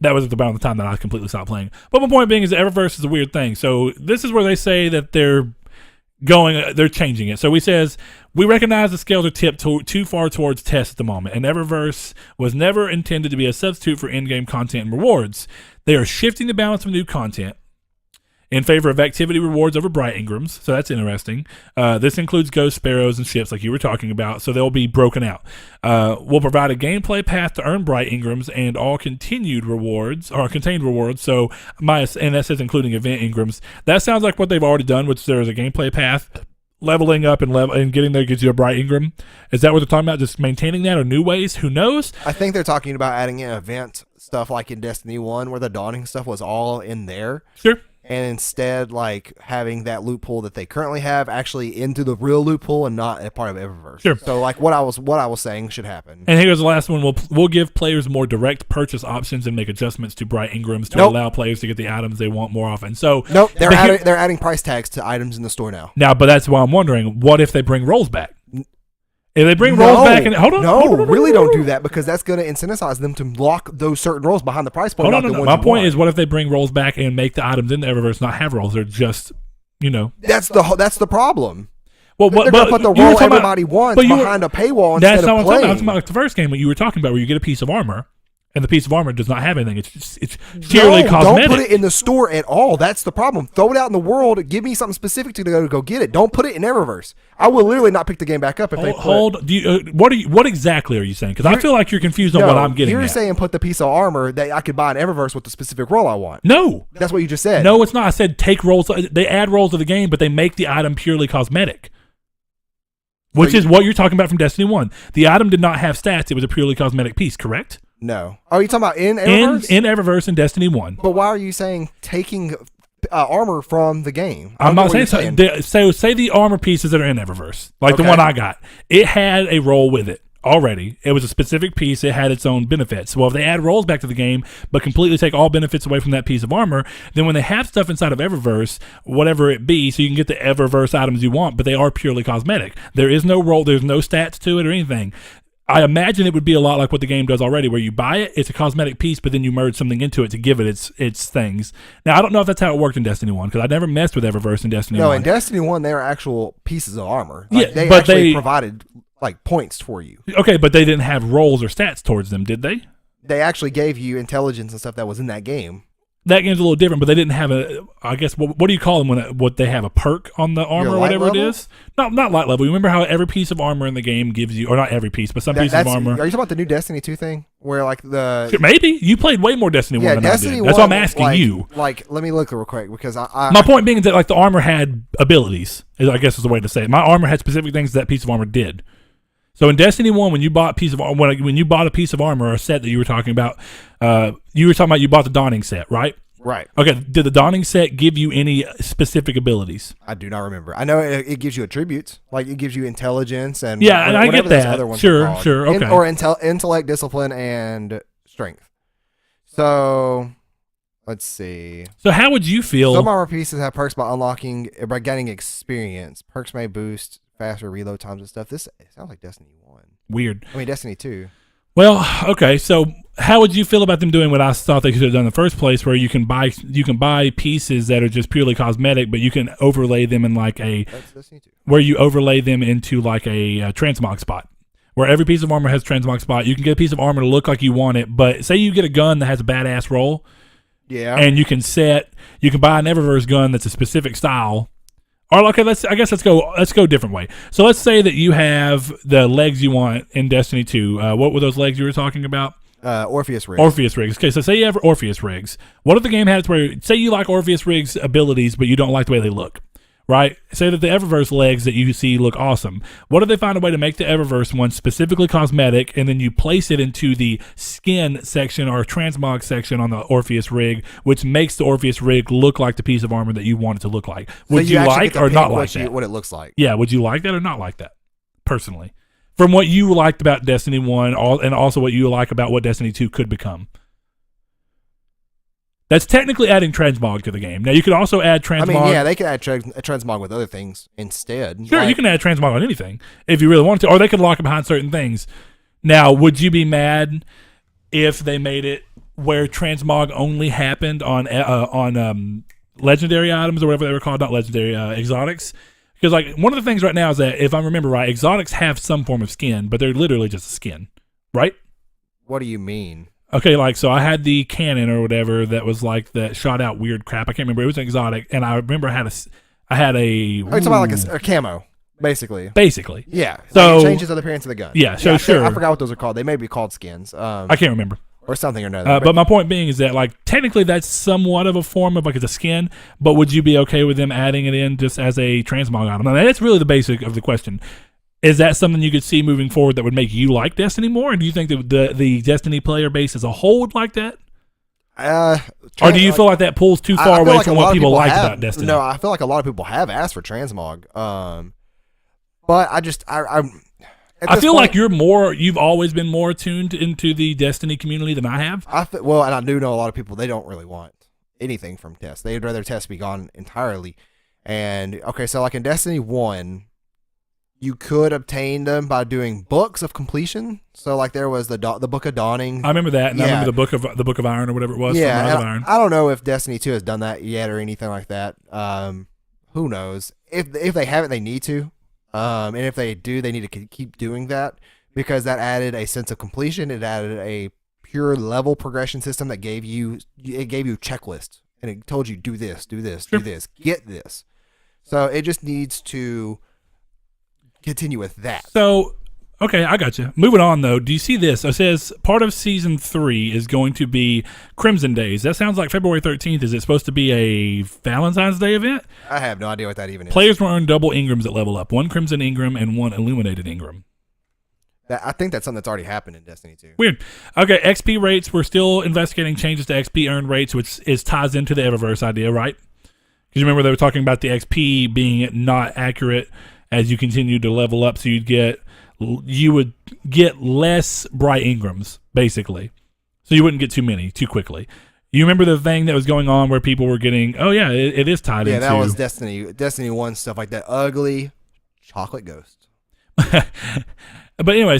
That was about the time that I completely stopped playing. But my point being is that Eververse is a weird thing. So this is where they say that they're changing it. So he says, we recognize the scales are tipped too far towards tests at the moment, and Eververse was never intended to be a substitute for in-game content and rewards. They are shifting the balance of new content in favor of activity rewards over Bright Ingrams, so that's interesting. This includes Ghost Sparrows and ships like you were talking about, so they'll be broken out. We'll provide a gameplay path to earn Bright Ingrams and all contained rewards, so and that says including event Ingrams. That sounds like what they've already done, which there's a gameplay path, leveling up and getting there gives you a Bright Ingram. Is that what they're talking about, just maintaining that or new ways? Who knows? I think they're talking about adding in event stuff like in Destiny 1 where the Dawning stuff was all in there. Sure. And instead, like, having that loot pool that they currently have actually into the real loot pool and not a part of Eververse. Sure. So, like, what I was saying should happen. And here's the last one. We'll give players more direct purchase options and make adjustments to Bright Ingrams to allow players to get the items they want more often. So nope, they're adding price tags to items in the store now. But that's why I'm wondering, what if they bring rolls back? If they bring rolls back and hold on, really don't do that because that's going to incentivize them to lock those certain rolls behind the price point. My point is, what if they bring rolls back and make the items in the Eververse not have rolls? They're just, That's the problem. Well, they're going to put the roll everybody wants behind a paywall instead of playing. That's not what I'm talking about. I'm talking about the first game, what you were talking about, where you get a piece of armor. And the piece of armor does not have anything. It's purely cosmetic. Don't put it in the store at all. That's the problem. Throw it out in the world. Give me something specific to go get it. Don't put it in Eververse. I will literally not pick the game back up if they put what exactly are you saying? Because I feel like you're confused on what I'm getting. You're saying put the piece of armor that I could buy in Eververse with the specific role I want. No, that's what you just said. No, it's not. I said take rolls. They add rolls to the game, but they make the item purely cosmetic. Which is what you're talking about from Destiny 1. The item did not have stats. It was a purely cosmetic piece, correct? No. Are you talking about in Eververse? In Eververse in Destiny 1. But why are you saying taking armor from the game? I'm not saying so. Say the armor pieces that are in Eververse, like the one I got. It had a roll with it already. It was a specific piece. It had its own benefits. Well, if they add rolls back to the game, but completely take all benefits away from that piece of armor, then when they have stuff inside of Eververse, whatever it be, so you can get the Eververse items you want, but they are purely cosmetic. There is no roll. There's no stats to it or anything. I imagine it would be a lot like what the game does already, where you buy it, it's a cosmetic piece, but then you merge something into it to give it its things. Now, I don't know if that's how it worked in Destiny 1, because I never messed with Eververse in Destiny 1. No, in Destiny 1, they were actual pieces of armor. They provided points for you. Okay, but they didn't have rolls or stats towards them, did they? They actually gave you intelligence and stuff that was in that game. That game's a little different, but they didn't have I guess, what do you call them what they have, a perk on the armor or whatever it is? No, not light level. You remember how every piece of armor in the game gives you, or not every piece, but some pieces of armor. Are you talking about the new Destiny 2 thing? Where maybe. You played way more Destiny 1 than Destiny I did. That's what I'm asking you. Let me look real quick, because my point being is that the armor had abilities, I guess is the way to say it. My armor had specific things that piece of armor did. So in Destiny 1, when you bought a piece of armor or a set that you were talking about, you bought the Dawning set, right? Right. Okay. Did the Dawning set give you any specific abilities? I do not remember. I know it gives you attributes, like it gives you intelligence and and I get that. Other ones sure. Okay. Or intellect, discipline, and strength. So let's see. So how would you feel? Some armor pieces have perks by gaining experience. Perks may boost faster reload times and stuff. This sounds like Destiny 1. Weird. I mean Destiny 2. Well, okay, so how would you feel about them doing what I thought they could have done in the first place, where you can buy pieces that are just purely cosmetic, but you can overlay them in where you overlay them into like a transmog spot, where every piece of armor has a transmog spot. You can get a piece of armor to look like you want it, but say you get a gun that has a badass roll, and you can buy an Eververse gun that's a specific style. Or okay, let's go a different way. So let's say that you have the legs you want in Destiny 2. What were those legs you were talking about? Orpheus rigs. Orpheus rigs. Okay, so say you have Orpheus rigs. What if the game has where say you like Orpheus rigs abilities, but you don't like the way they look? right? Say that the Eververse legs that you see look awesome. What if they find a way to make the Eververse one specifically cosmetic, and then you place it into the skin section or transmog section on the Orpheus rig, which makes the Orpheus rig look like the piece of armor that you want it to look like? Would you like or not like that? What it looks like. Yeah, would you like that or not like that, personally? From what you liked about Destiny 1 and also what you like about what Destiny 2 could become. That's technically adding transmog to the game. Now, you could also add transmog. I mean, yeah, they could add transmog with other things instead. Sure, you can add transmog on anything if you really want to, or they could lock it behind certain things. Now, would you be mad if they made it where transmog only happened on legendary items or whatever they were called, not legendary, exotics? Because like one of the things right now is that, if I remember right, exotics have some form of skin, but they're literally just a skin, right? What do you mean? Okay, like, so I had the cannon or whatever that was like that shot out weird crap. I can't remember. It was an exotic, and I remember I had a. Oh, you're talking about like a camo, basically. Basically, yeah. So like it changes the appearance of the gun. Yeah, so sure. I forgot what those are called. They may be called skins. I can't remember. Or something or another. But my point being is that, like, technically that's somewhat of a form of like it's a skin. But would you be okay with them adding it in just as a transmog item? I mean, that's really the basic of the question. Is that something you could see moving forward that would make you like Destiny more? And do you think that the Destiny player base as a whole would like that? Or do you feel like that pulls too far away from what people liked about Destiny? No, I feel like a lot of people have asked for transmog. But I feel like you've always been more attuned into the Destiny community than I have. And I do know a lot of people, they don't really want anything from tests. They'd rather tests be gone entirely. And okay, so like in Destiny 1, you could obtain them by doing books of completion. So like there was the Book of Dawning. I remember that, and I remember the Book of Iron or whatever it was. Yeah, from Rise of Iron. I don't know if Destiny 2 has done that yet or anything like that. Who knows? If they haven't, they need to. And if they do, they need to keep doing that, because that added a sense of completion. It added a pure level progression system that gave you checklists, and it told you do this, do this, sure. do this, get this. So it just needs to continue with that. So, okay, I got you. Moving on, though, do you see this? It says part of Season 3 is going to be Crimson Days. That sounds like February 13th. Is it supposed to be a Valentine's Day event? I have no idea what that even is. Players will earn double Ingrams at level up. 1 Crimson Ingram and 1 Illuminated Ingram. I think that's something that's already happened in Destiny 2. Weird. Okay, XP rates. We're still investigating changes to XP earned rates, which ties into the Eververse idea, right? Because you remember they were talking about the XP being not accurate as you continue to level up, so you would get less bright Ingrams, basically. So you wouldn't get too many too quickly. You remember the thing that was going on where people were getting, oh yeah, it is tied into. Yeah, that was Destiny 1 stuff like that. Ugly chocolate ghost. But anyway,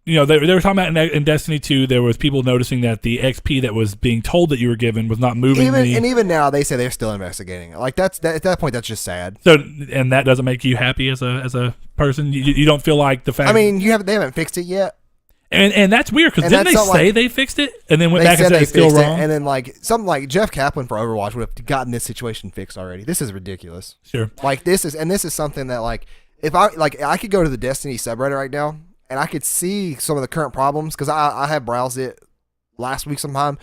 you know, they were talking about in Destiny 2, there was people noticing that the XP that was being told that you were given was not moving. Even now, they say they're still investigating. Like at that point, that's just sad. So, and that doesn't make you happy as a person. You don't feel like the fact. I mean, they haven't fixed it yet. And that's weird, because didn't they say they fixed it and then went back and said it's still wrong? And then like something like Jeff Kaplan for Overwatch would have gotten this situation fixed already. This is ridiculous. Sure. Like this is something that like if I could go to the Destiny subreddit right now and I could see some of the current problems, because I have browsed it last week sometime,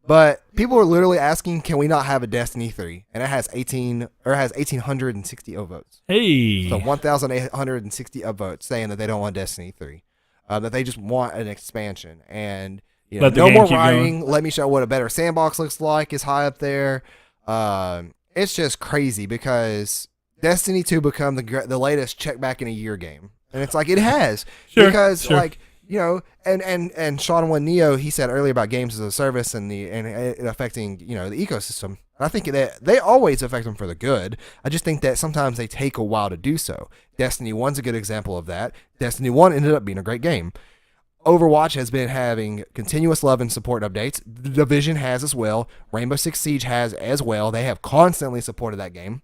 but people are literally asking, can we not have a Destiny 3? And it has 1,860 upvotes. Hey. So 1,860 upvotes saying that they don't want Destiny 3. That they just want an expansion, and no more writing. Let me show what a better sandbox looks like is high up there. It's just crazy, because Destiny 2 become the latest check back in a year game, and it's like it has like and Sean One Neo, he said earlier about games as a service and it affecting the ecosystem. And I think that they always affect them for the good. I just think that sometimes they take a while to do so. Destiny 1's a good example of that. Destiny 1 ended up being a great game. Overwatch has been having continuous love and support updates. The Division has as well. Rainbow Six Siege has as well. They have constantly supported that game.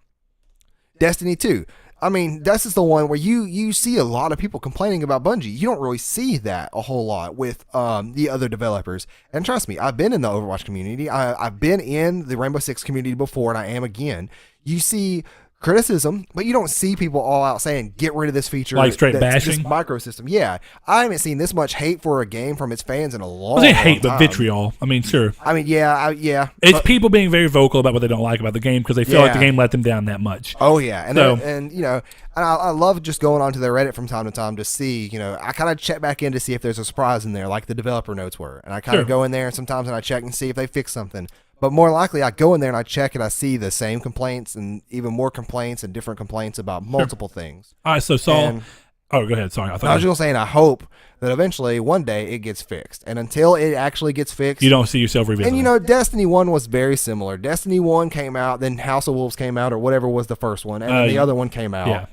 Destiny 2. I mean, this is the one where you see a lot of people complaining about Bungie. You don't really see that a whole lot with the other developers. And trust me, I've been in the Overwatch community. I've been in the Rainbow Six community before, and I am again. You see criticism, but you don't see people all out saying get rid of this feature, like straight this bashing microsystem. Yeah, I haven't seen this much hate for a game from its fans in a long. I say hate, time. but vitriol. I mean, sure. I mean, yeah. It's people being very vocal about what they don't like about the game because they feel like the game let them down that much. Oh yeah, and So- and you know, and I love just going onto their Reddit from time to time to see, you know, I kind of check back in to see if there's a surprise in there, like the developer notes were, and I kind of go in there and sometimes I check and see if they fix something. But more likely, I go in there and I check and I see the same complaints and even more complaints and different complaints about multiple things. All right, so Saul. And- Oh, go ahead. Sorry, I was just saying, I hope that eventually, one day, it gets fixed. And until it actually gets fixed, you don't see yourself revisiting. and you know, Destiny 1 was very similar. Destiny 1 came out, then House of Wolves came out, or whatever was the first one, and then the other one came out. Yeah.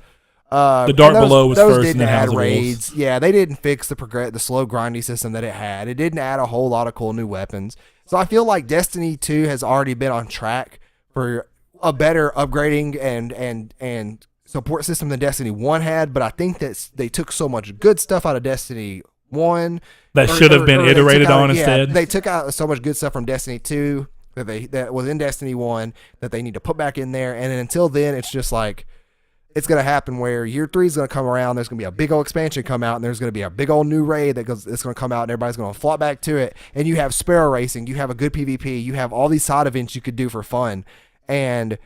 The Dark Below was first, and didn't then House add of Wolves. raids. Yeah, they didn't fix the slow grindy system that it had. It didn't add a whole lot of cool new weapons. So I feel like Destiny 2 has already been on track for a better upgrading and support system than Destiny 1 had. But I think that they took so much good stuff out of Destiny 1 that should have been iterated on yeah, instead. They took out so much good stuff from Destiny 2 that was in Destiny 1 that they need to put back in there. And then until then, it's just like, it's going to happen where year 3 is going to come around. There's going to be a big old expansion come out, and there's going to be a big old new raid it's going to come out, and everybody's going to flock back to it. And you have Sparrow Racing, you have a good PvP, you have all these side events you could do for fun, and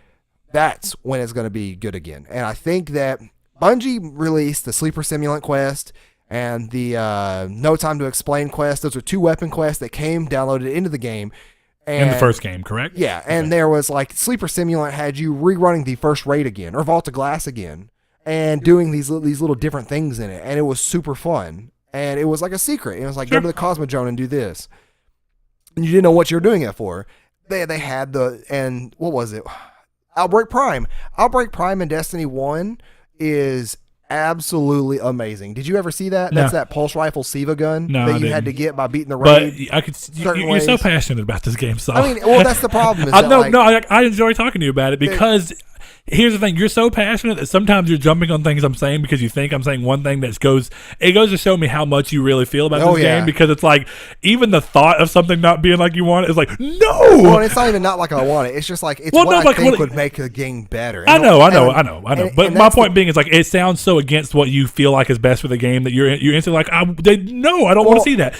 that's when it's going to be good again. And I think that Bungie released the Sleeper Simulant quest and the No Time to Explain quest. Those are 2 weapon quests that came downloaded into the game. In the first game, correct? Yeah, and there was like Sleeper Simulant had you rerunning the first raid again, or Vault of Glass again, and doing these little different things in it, and it was super fun. And it was like a secret. It was like, go to the Cosmodrome and do this. And you didn't know what you were doing it for. They had and what was it? Outbreak Prime. Outbreak Prime in Destiny 1 is absolutely amazing. Did you ever see that? No. That's that pulse rifle Siva gun that you had to get by beating the But raid. I could. You're so passionate about this game, Saul. I mean, well, that's the problem. Is I enjoy talking to you about it because here's the thing: you're so passionate that sometimes you're jumping on things I'm saying because you think I'm saying one thing that goes to show me how much you really feel about this game. Because it's like even the thought of something not being like you want it is like no. Well, it's not even not like I want it. It's just like I think would make the game better. I know. But my point being is like it sounds so against what you feel like is best for the game that you're instantly like I don't want to see that.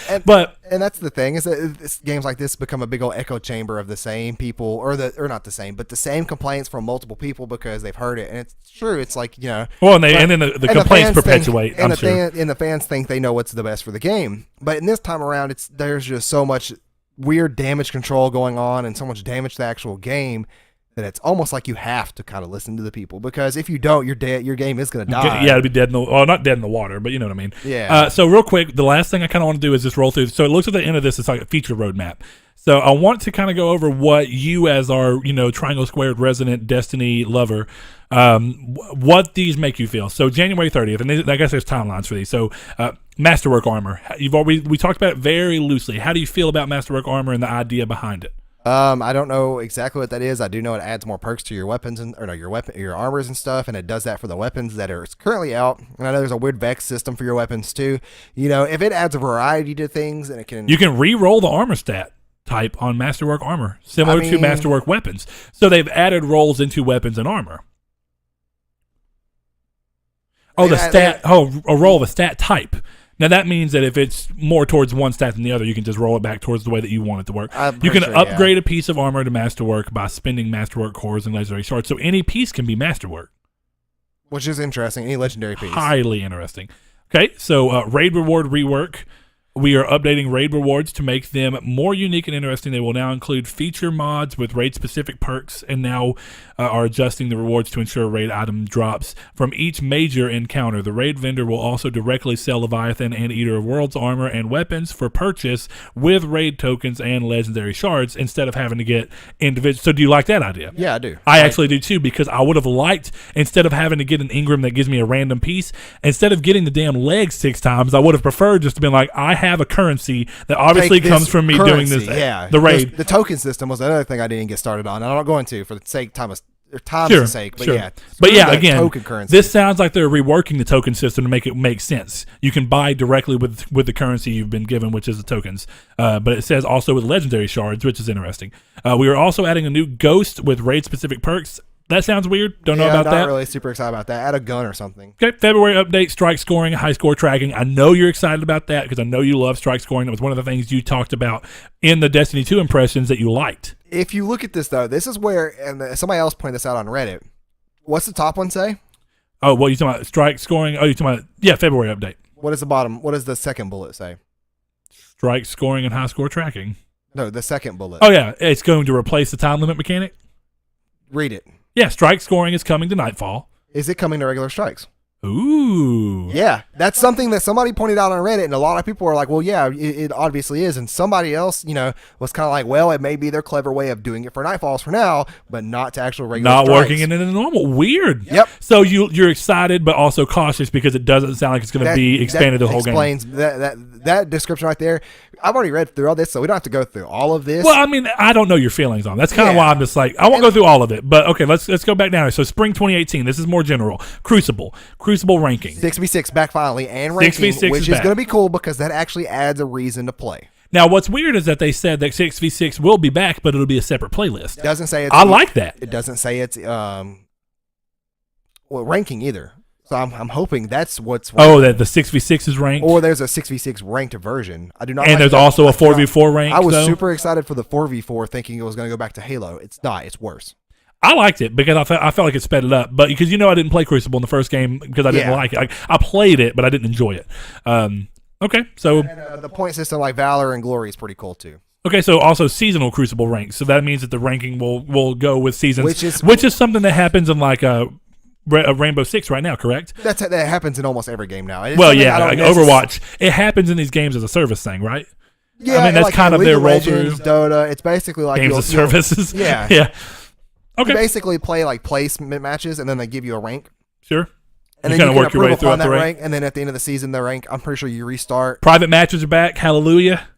And that's the thing is that games like this become a big old echo chamber of the same people or not the same, but the same complaints from multiple people because they've heard it. And it's true. It's like, you know. Well, and then the complaints perpetuate. And the fans think they know what's the best for the game. But in this time around, there's just so much weird damage control going on and so much damage to the actual game that it's almost like you have to kind of listen to the people because if you don't, you're dead. Your game is going to die. Yeah, it'll be dead not dead in the water, but you know what I mean. Yeah. So real quick, the last thing I kind of want to do is just roll through. So it looks at the end of this, it's like a feature roadmap. So I want to kind of go over what you, as our Triangle Squared resident Destiny lover, what these make you feel. So January 30th, and I guess there's timelines for these. So Masterwork Armor, we talked about it very loosely. How do you feel about Masterwork Armor and the idea behind it? I don't know exactly what that is. I do know it adds more perks to your weapons your armors and stuff, and it does that for the weapons that are currently out. And I know there's a weird Vex system for your weapons too. If it adds a variety to things, and you can re-roll the armor stat type on Masterwork Armor, similar to Masterwork weapons. So they've added rolls into weapons and armor. A roll of a stat type. Now, that means that if it's more towards one stat than the other, you can just roll it back towards the way that you want it to work. You can upgrade a piece of armor to Masterwork by spending Masterwork cores and legendary shards. So any piece can be Masterwork. Which is interesting. Any legendary piece. Highly interesting. Okay, so raid reward rework. We are updating raid rewards to make them more unique and interesting. They will now include feature mods with raid-specific perks and now are adjusting the rewards to ensure raid item drops from each major encounter. The raid vendor will also directly sell Leviathan and Eater of Worlds armor and weapons for purchase with raid tokens and legendary shards instead of having to get individual. So do you like that idea? Yeah, I do. I actually do too, because I would have liked, instead of having to get an Ingram that gives me a random piece, instead of getting the damn leg 6 times, I would have preferred just to be like, I have a currency that obviously comes from me doing this. Yeah, the raid. The token system was another thing I didn't get started on. I'm not going to for the sake time's sake, but yeah. But yeah, again, token currency. This sounds like they're reworking the token system to make it make sense. You can buy directly with the currency you've been given, which is the tokens. But it says also with legendary shards, which is interesting. We are also adding a new ghost with raid specific perks. That sounds weird. Don't know Yeah, about not that. really super excited about that. Add a gun or something. Okay, February update, strike scoring, high score tracking. I know you're excited about that because I know you love strike scoring. That was one of the things you talked about in the Destiny 2 impressions that you liked. If you look at this, though, this is where, and somebody else pointed this out on Reddit. What's the top one say? Oh, what are you talking about? Strike scoring? Oh, you're talking about, yeah, February update. What is the bottom? What does the second bullet say? Strike scoring and high score tracking. No, the second bullet. Oh, yeah, it's going to replace the time limit mechanic. Read it. Yeah, strike scoring is coming to Nightfall. Is it coming to regular strikes? Ooh. Yeah, that's something that somebody pointed out on Reddit, and a lot of people were like, well, yeah, it obviously is. And somebody else, was kind of like, well, it may be their clever way of doing it for Nightfalls for now, but not to actual regular Not strikes. working in the normal. Weird. Yep. So you're excited, but also cautious because it doesn't sound like it's going to be expanded the whole game. Explains that description right there. I've already read through all this, so we don't have to go through all of this. Well, I mean, I don't know your feelings on it. That's kind of why I'm just like, I won't go through all of it. But okay, let's go back down. So spring 2018, this is more general. Crucible ranking. 6v6 back finally and ranking, 6v6 which is is back. going to be cool because that actually adds a reason to play. Now, what's weird is that they said that 6v6 will be back, but it'll be a separate playlist. It doesn't say it's I like that. It doesn't say it's ranking either. So I'm hoping that's what's Oh, that the 6v6 is ranked. or there's a 6v6 ranked version. I do not. And like there's that. also a 4v4 rank. I was though. super excited for the 4v4, thinking it was going to go back to Halo. It's not. It's worse. I liked it because I felt like it sped it up. But because I didn't play Crucible in the first game because I didn't like it. I played it, but I didn't enjoy it. Okay, so And, the point system like Valor and Glory is pretty cool too. Okay, so also seasonal Crucible ranks. So that means that the ranking will go with seasons, Which is something that happens in like a Rainbow Six right now, correct? That happens in almost every game now. Well, yeah, like Overwatch. It happens in these games as a service thing, right? Yeah, I mean that's like kind of League their of roll Legends, through. Dota. It's basically like Games of services. Yeah. Yeah. Okay. You basically play like placement matches, and then they give you a rank. Sure. And you then kind you of work your way through that the rank, and then at the end of the season, the rank. I'm pretty sure you restart. Private matches are back. Hallelujah.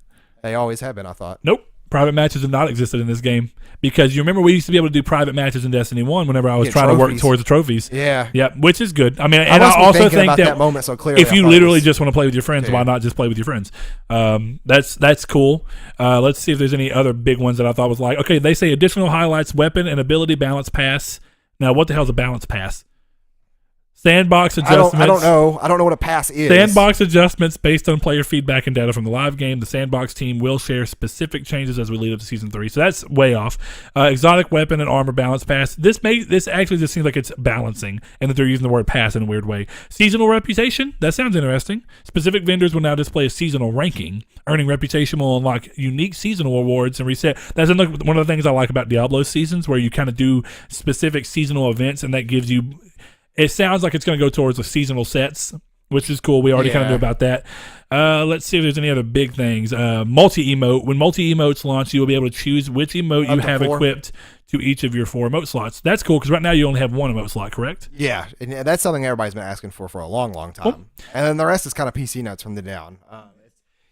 They always have been, I thought. Nope. Private matches have not existed in this game because you remember we used to be able to do private matches in Destiny 1 whenever I was trying to work towards the trophies. Yeah. Yeah, which is good. I mean, I and I also thinking think about that moment so clearly. if you literally just want to play with your friends, why not just play with your friends? That's cool. Let's see if there's any other big ones that I thought was like, okay, they say additional highlights, weapon and ability balance pass. Now, what the hell is a balance pass? Sandbox adjustments. I don't know. I don't know what a pass is. Sandbox adjustments based on player feedback and data from the live game. The Sandbox team will share specific changes as we lead up to Season 3. So that's way off. Exotic weapon and armor balance pass. This actually just seems like it's balancing and that they're using the word pass in a weird way. Seasonal reputation. That sounds interesting. Specific vendors will now display a seasonal ranking. Earning reputation will unlock unique seasonal awards and reset. That's one of the things I like about Diablo seasons where you kind of do specific seasonal events and that gives you... It sounds like it's going to go towards the seasonal sets, which is cool. We already kind of knew about that. Let's see if there's any other big things. Multi-emote. When multi-emotes launch, you will be able to choose which emote you have equipped to each of your 4 emote slots. That's cool because right now you only have 1 emote slot, correct? Yeah, and that's something everybody's been asking for a long, long time. Cool. And then the rest is kind of PC notes from the down.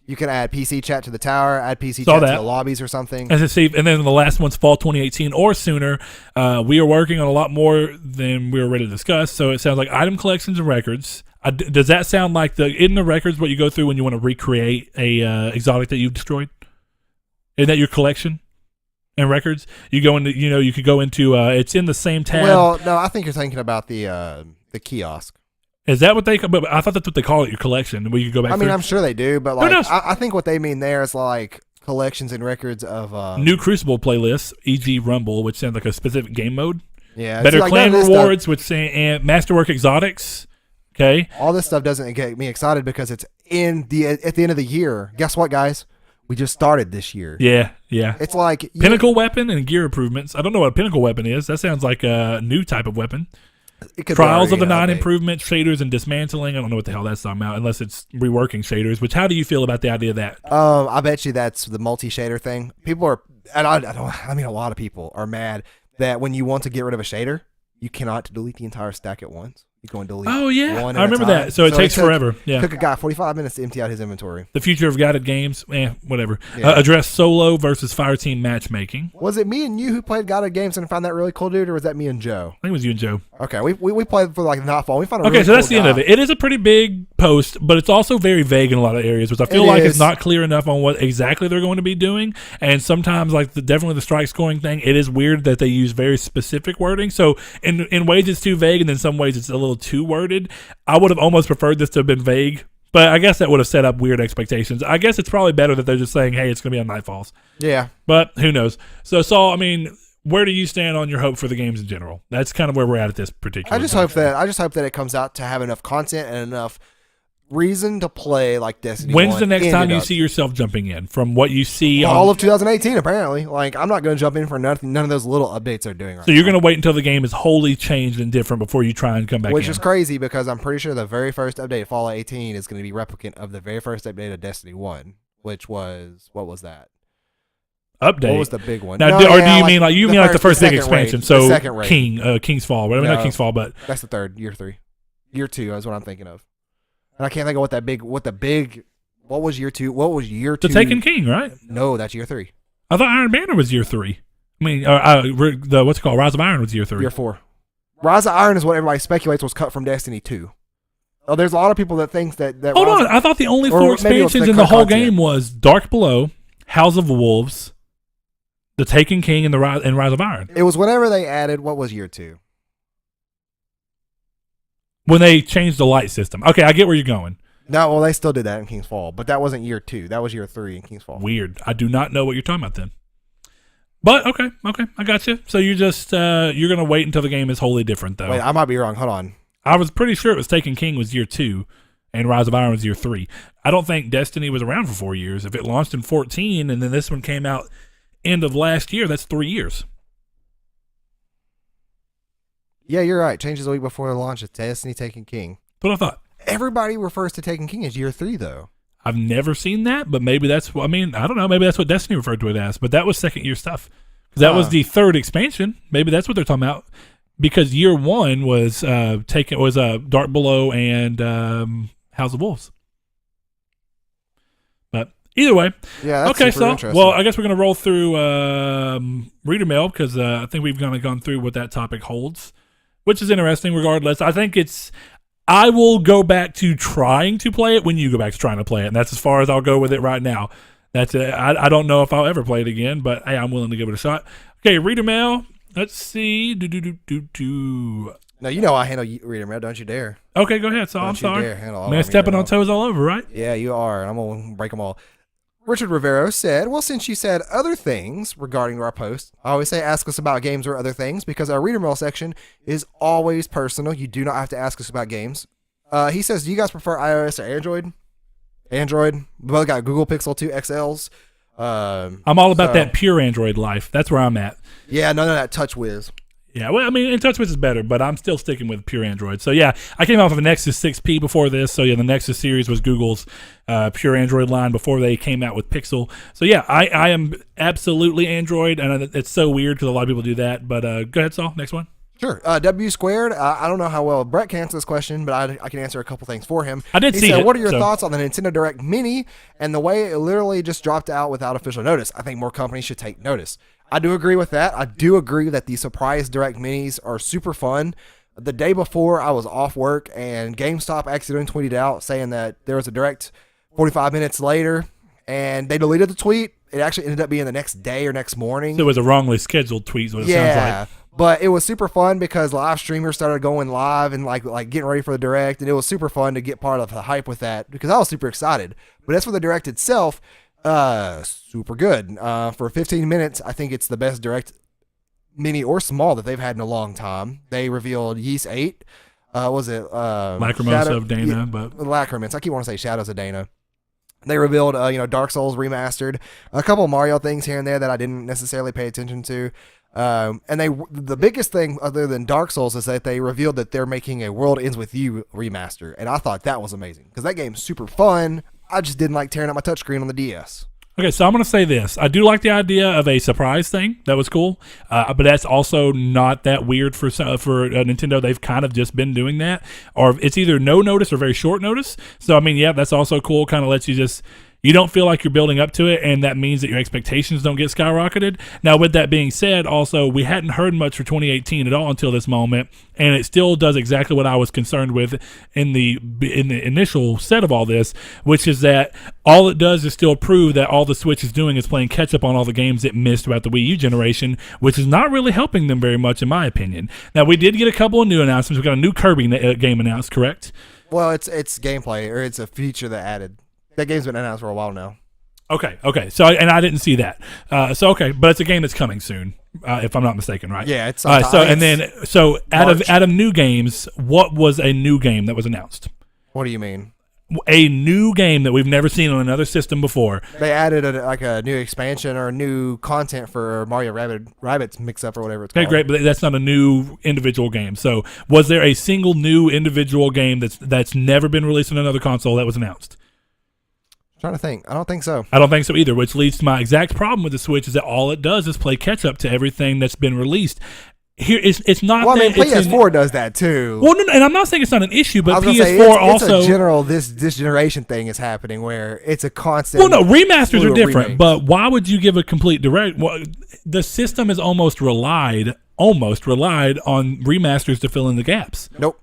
You can add PC chat to the tower, add PC chat to the lobbies or something. And then the last one's fall 2018 or sooner. We are working on a lot more than we were ready to discuss. So it sounds like item collections and records. Does that sound like in the records what you go through when you want to recreate a exotic that you've destroyed? Isn't that your collection and records? You go into, you could go into. It's in the same tab. Well, no, I think you're thinking about the kiosk. Is that what they? But I thought that's what they call it, your collection. Where you could go back. I mean, I'm sure they do, but Who knows? I think what they mean there is like collections and records of new Crucible playlists, e.g. Rumble, which sounds like a specific game mode. Yeah, better clan rewards, which say and masterwork exotics. Okay, all this stuff doesn't get me excited because it's at the end of the year. Guess what, guys? We just started this year. Yeah. It's like pinnacle weapon and gear improvements. I don't know what a pinnacle weapon is. That sounds like a new type of weapon. Trials of the 9 improvement, shaders and dismantling. I don't know what the hell that's talking about unless it's reworking shaders, which how do you feel about the idea of that? I bet you that's the multi-shader thing. People are, and I mean a lot of people are mad that when you want to get rid of a shader, you cannot delete the entire stack at once. You can delete. Oh yeah, one I remember that. So it takes forever. Yeah, took a guy 45 minutes to empty out his inventory. The future of guided games, whatever. Yeah. Address solo versus fireteam matchmaking. Was it me and you who played guided games and found that really cool, dude, or was that me and Joe? I think it was you and Joe. Okay, we played for like Nightfall. We found a Okay, really so that's cool the end guy. of it. It is a pretty big post, but it's also very vague in a lot of areas, which I feel like it's not clear enough on what exactly they're going to be doing. And sometimes, like definitely the strike scoring thing, it is weird that they use very specific wording. So in ways it's too vague, and in some ways it's a little too worded. I would have almost preferred this to have been vague, but I guess that would have set up weird expectations. I guess it's probably better that they're just saying, hey, it's going to be on Nightfalls. Yeah. But who knows? So, Saul, I mean, where do you stand on your hope for the games in general? That's kind of where we're at this particular I just hope that it comes out to have enough content and enough reason to play like Destiny. When's 1 the next time you up. see yourself jumping in? From what you see, all of 2018, apparently. Like, I'm not going to jump in for none of those little updates they're doing right so you're going to wait until the game is wholly changed and different before you try and come back Which in. is crazy because I'm pretty sure the very first update, Fallout 18, is going to be replicant of the very first update of Destiny 1, which was, what was that? Update. What was the big one? Now, No, or yeah, do you mean like the first big second expansion? raid, So the second raid. King's Fall. Well, I mean, not No. King's Fall, but That's the third, year 3. Year 2 is what I'm thinking of. And I can't think of what was year 2? What was year 2? the Taken King, right? No, that's year 3. I thought Iron Banner was year 3. I mean, the what's it called? Rise of Iron was year 3. Year 4. Rise of Iron is what everybody speculates was cut from Destiny 2. Oh, there's a lot of people that think that Hold Rise on, I thought the only or 4 maybe it was expansions the in the whole content. game was Dark Below, House of Wolves, the Taken King, and Rise of Iron. It was whenever they added, what was year 2? When they changed the light system. Okay, I get where you're going. No, well, they still did that in King's Fall, but that wasn't year 2. That was year 3 in King's Fall. Weird. I do not know what you're talking about then. But okay, I got you. So you're just you're gonna wait until the game is wholly different, though. Wait, I might be wrong. Hold on. I was pretty sure it was Taken King was year 2, and Rise of Iron was year 3. I don't think Destiny was around for 4 years. If it launched in 14 and then this one came out end of last year, that's 3 years. Yeah, you're right. Changes a week before the launch of Destiny Taken King. But I thought Everybody refers to Taken King as year 3, though. I've never seen that, but maybe that's what I mean. I don't know. Maybe that's what Destiny referred to it as. But that was second year stuff because that was the third expansion. Maybe that's what they're talking about. Because year 1 was Dark Below and House of Wolves. But either way, Yeah, that's okay. super So interesting. well, I guess we're gonna roll through reader mail because I think we've kind of gone through what that topic holds, which is interesting. Regardless, I think I will go back to trying to play it when you go back to trying to play it, and that's as far as I'll go with it right now. That's it. I don't know if I'll ever play it again, but hey, I'm willing to give it a shot. Okay, reader mail. Let's see. No, you know I handle reader mail. Don't you dare. Okay, go ahead. So I'm Don't you sorry. dare handle all Man, my stepping reader on toes all over, right? Yeah, you are. I'm going to break them all. Richard Rivero said, well, since you said other things regarding our post, I always say ask us about games or other things because our reader mail section is always personal. You do not have to ask us about games. He says, do you guys prefer iOS or Android? Android. We both got Google Pixel 2 XLs. I'm all about that pure Android life. That's where I'm at. Yeah, none of that touch whiz. Yeah, well, I mean, TouchWiz is better, but I'm still sticking with pure Android. So, yeah, I came off of a Nexus 6P before this. So, yeah, the Nexus series was Google's pure Android line before they came out with Pixel. So, yeah, I am absolutely Android, and it's so weird because a lot of people do that. But go ahead, Saul. Next one. Sure. W squared. I don't know how well Brett can answer this question, but I can answer a couple things for him. I did he see said, it, what are your so- thoughts on the Nintendo Direct Mini and the way it literally just dropped out without official notice? I think more companies should take notice. I do agree with that. I do agree that the surprise Direct Minis are super fun. The day before, I was off work, and GameStop accidentally tweeted out saying that there was a Direct 45 minutes later, and they deleted the tweet. It actually ended up being the next day or next morning. So it was a wrongly scheduled tweet, is what it sounds like. But it was super fun because live streamers started going live and like getting ready for the Direct, and it was super fun to get part of the hype with that because I was super excited. But as for the Direct itself, super good. For 15 minutes, I think it's the best Direct mini or small that they've had in a long time. They revealed Yeast 8. Was it Lacrimose of Dana, but Lacrimose. I keep wanting to say Shadows of Dana. They revealed, Dark Souls Remastered, a couple Mario things here and there that I didn't necessarily pay attention to. And the biggest thing other than Dark Souls is that they revealed that they're making a World Ends With You remaster. And I thought that was amazing because that game's super fun. I just didn't like tearing up my touchscreen on the DS. Okay, so I'm going to say this. I do like the idea of a surprise thing. That was cool. But that's also not that weird for Nintendo. They've kind of just been doing that. Or it's either no notice or very short notice. So, I mean, yeah, that's also cool. Kind of lets you just... You don't feel like you're building up to it, and that means that your expectations don't get skyrocketed. Now, with that being said, also, we hadn't heard much for 2018 at all until this moment, and it still does exactly what I was concerned with in the initial set of all this, which is that all it does is still prove that all the Switch is doing is playing catch-up on all the games it missed throughout the Wii U generation, which is not really helping them very much, in my opinion. Now, we did get a couple of new announcements. We got a new Kirby game announced, correct? Well, it's gameplay, or it's a feature that added. That game's been announced for a while now. Okay. So, and I didn't see that. Okay, but it's a game that's coming soon, if I'm not mistaken, right? Yeah, it's. Out of new games, what was a new game that was announced? What do you mean? A new game that we've never seen on another system before. They added a new expansion or new content for Mario Rabbids Mix Up or whatever it's called. Okay, great, but that's not a new individual game. So, was there a single new individual game that's never been released on another console that was announced? Trying to think. I don't think so. I don't think so either, which leads to my exact problem with the Switch is that all it does is play catch up to everything that's been released. Here, it's not. Well, I mean, PS4 does that too. Well, no, and I'm not saying it's not an issue, but PS4 it's also. It's a general this generation thing is happening where it's a constant. Well, no, remasters are different, remakes. but why would you give a complete direct? Well, the system has almost relied on remasters to fill in the gaps. Nope.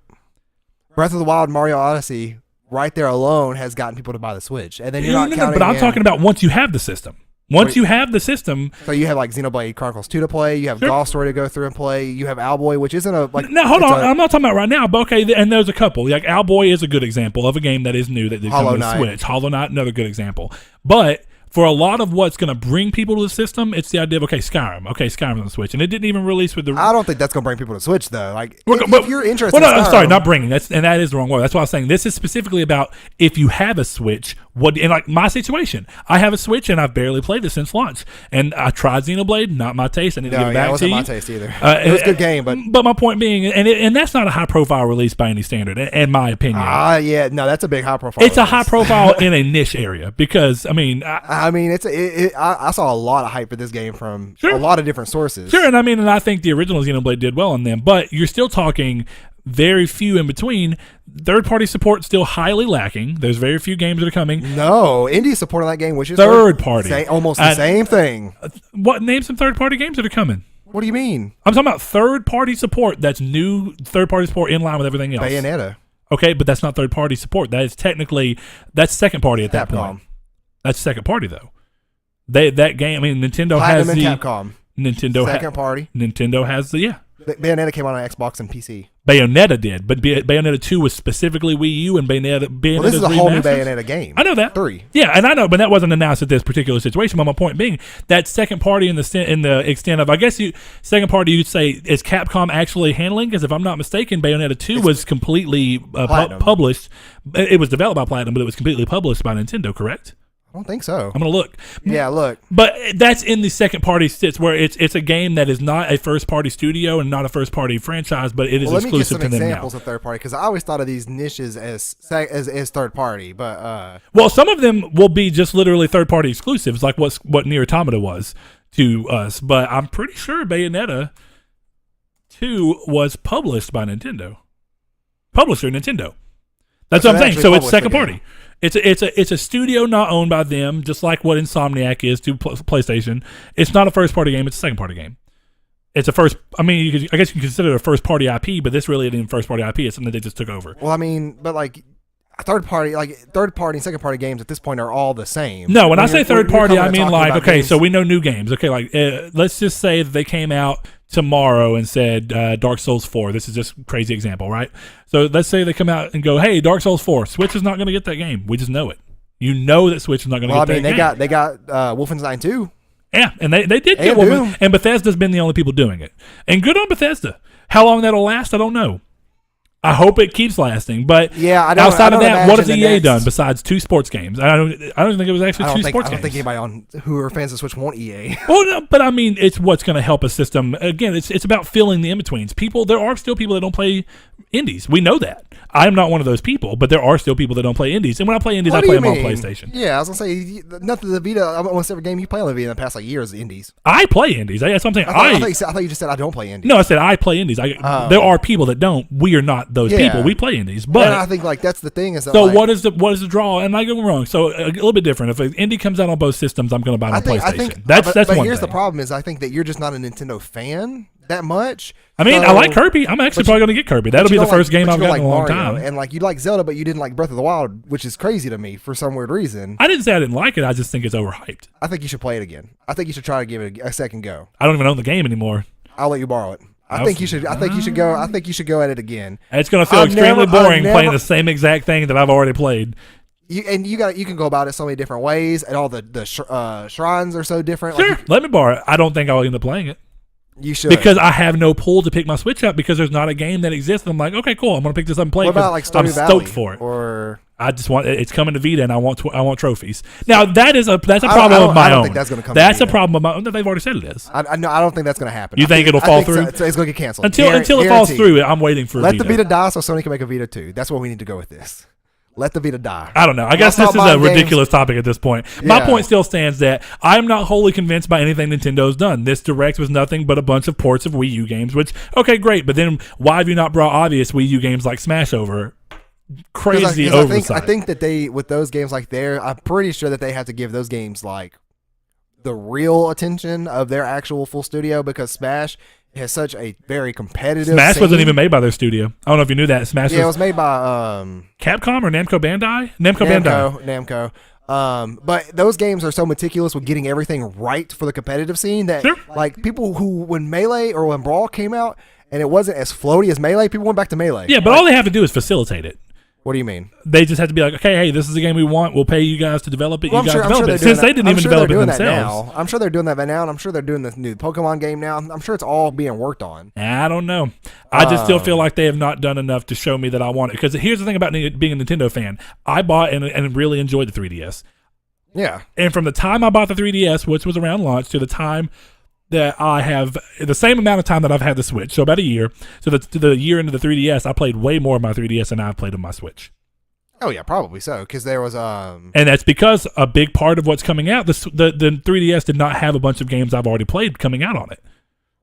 Breath of the Wild, Mario Odyssey. Right there alone has gotten people to buy the Switch, and then you're not counting. But I'm talking about once you have the system. You have the system, so you have like Xenoblade Chronicles 2 to play. You have Golf Story to go through and play. You have Owlboy, which isn't a like. No, hold on. I'm not talking about right now, but okay. And there's a couple. Like Owlboy is a good example of a game that is new that did come to the Switch. Hollow Knight, another good example. But for a lot of what's going to bring people to the system, it's the idea of Skyrim. Skyrim on the Switch, and it didn't even release with the. I don't think that's going to bring people to Switch though. Like, if you're interested, I'm sorry, not bringing. That is the wrong word. That's why I was saying this is specifically about if you have a Switch. And like my situation, I have a Switch and I've barely played it since launch. And I tried Xenoblade, not my taste. I need to give it back to you. It wasn't my taste either. It was a good game, but my point being, and that's not a high profile release by any standard, in my opinion. That's a big high profile. It's a high profile in a niche area because I saw a lot of hype for this game from a lot of different sources. Sure, and I think the original Xenoblade did well on them, but you're still talking very few in between. Third-party support still highly lacking. There's very few games that are coming. No, indie support on that game, which is third-party. Almost the same thing. What? Name some third-party games that are coming. What do you mean? I'm talking about third-party support that's new third-party support in line with everything else. Bayonetta. Okay, but that's not third-party support. That's second-party at that point. That's second-party, though. That game, Nintendo Platinum has and Capcom. Second party. Nintendo has Bayonetta came out on Xbox and PC. Bayonetta did, but Bayonetta 2 was specifically Wii U, and Bayonetta this is a whole new Bayonetta game. I know that. 3. Yeah, and I know, but that wasn't announced at this particular situation. But my point being, that second party in the extent of, I guess second party you'd say, is Capcom actually handling? Because if I'm not mistaken, Bayonetta 2 was completely published. It was developed by Platinum, but it was completely published by Nintendo, correct? I don't think so. I'm going to look. Yeah, look. But that's in the second party sits where it's a game that is not a first party studio and not a first party franchise, but it is exclusive to them now. Let me give some examples of third party because I always thought of these niches as third party, but well, some of them will be just literally third party exclusives, like what Nier Automata was to us. But I'm pretty sure Bayonetta 2 was published by Nintendo. Publisher Nintendo. That's what I'm saying. So it's second party. It's a studio not owned by them, just like what Insomniac is to PlayStation. It's not a first party game; it's a second party game. It's a first. I guess you can consider it a first party IP, but this really isn't first party IP. It's something they just took over. Well, but like third party and second party games at this point are all the same. No, when I say third party, I mean like games. So we know new games. Okay, like let's just say that they came out tomorrow and said Dark Souls 4. This is just a crazy example, right? So let's say they come out and go, hey, Dark Souls 4. Switch is not going to get that game. We just know it. You know that Switch is not going to get that game. They got Wolfenstein 2. Yeah, and they did get Wolfenstein. And Bethesda's been the only people doing it. And good on Bethesda. How long that'll last, I don't know. I hope it keeps lasting. But Yeah, outside of that, what has imagine EA done besides 2 sports games? I don't think it was actually 2 sports games. I don't think anybody on who are fans of Switch want EA. Well, no, but I mean, it's what's going to help a system. Again, it's about filling the in-betweens. There are still people that don't play indies. We know that. I'm not one of those people, but there are still people that don't play indies. And when I play indies, I play them on PlayStation. Yeah, I was going to say, nothing to the Vita, almost every game you play on the Vita in the past years is indies. I play indies. That's something I thought you just said I don't play indies. No, I said I play indies. There are people that don't. We are not those people. We play indies. But and I think that's the thing. Is that, so what is the draw? And I go wrong. So a little bit different. If an indie comes out on both systems, I'm going to buy it on PlayStation. That's but one here's thing. the problem is I think that you're just not a Nintendo fan that much. I mean, I like Kirby. I'm actually probably going to get Kirby. That'll be the first game I've gotten in a long time. And you like Zelda, but you didn't like Breath of the Wild, which is crazy to me for some weird reason. I didn't say I didn't like it. I just think it's overhyped. I think you should play it again. I think you should try to give it a second go. I don't even own the game anymore. I'll let you borrow it. I think you should go. I think you should go at it again. It's going to feel extremely boring playing the same exact thing that I've already played. You can go about it so many different ways, and all the shrines are so different. Sure, let me borrow it. I don't think I'll end up playing it. You should, because I have no pull to pick my Switch up because there's not a game that exists. And I'm like, okay, cool. I'm going to pick this up and play. What about like Stardew Valley? I'm stoked for it. Or I just want it's coming to Vita, and I want trophies. Now that's a problem of my own. I don't think that's going to come. That's a problem of my own. They've already said it is. I don't think that's going to happen. You think it'll fall through? So it's going to get canceled until it falls through. I'm waiting for. Let the Vita die so Sony can make a Vita 2. That's what we need to go with this. Let the Vita die. I don't know. I guess this is a ridiculous topic at this point. My point still stands that I'm not wholly convinced by anything Nintendo's done. This Direct was nothing but a bunch of ports of Wii U games, which, okay, great. But then why have you not brought obvious Wii U games like Smash over? Crazy oversight. I think that with those games like I'm pretty sure that they have to give those games like the real attention of their actual full studio because Smash has such a very competitive Smash scene. Wasn't even made by their studio. I don't know if you knew that. Smash it was made by Capcom or Namco Bandai? Namco. But those games are so meticulous with getting everything right for the competitive scene that like people who when Melee or when Brawl came out and it wasn't as floaty as Melee, people went back to Melee. Yeah, but all they have to do is facilitate it. What do you mean? They just have to be like, okay, hey, this is the game we want. We'll pay you guys to develop it. Well, you guys develop it. Since they didn't even develop it themselves. I'm sure they're doing that now, and I'm sure they're doing this new Pokemon game now. I'm sure it's all being worked on. I don't know. I just still feel like they have not done enough to show me that I want it. Because here's the thing about being a Nintendo fan. I bought and really enjoyed the 3DS. Yeah. And from the time I bought the 3DS, which was around launch, to the time that I have the same amount of time that I've had the Switch, so about a year. So to the year into the 3DS, I played way more of my 3DS than I've played on my Switch. Oh yeah, probably so. Because there was and that's because a big part of what's coming out, the 3DS did not have a bunch of games I've already played coming out on it.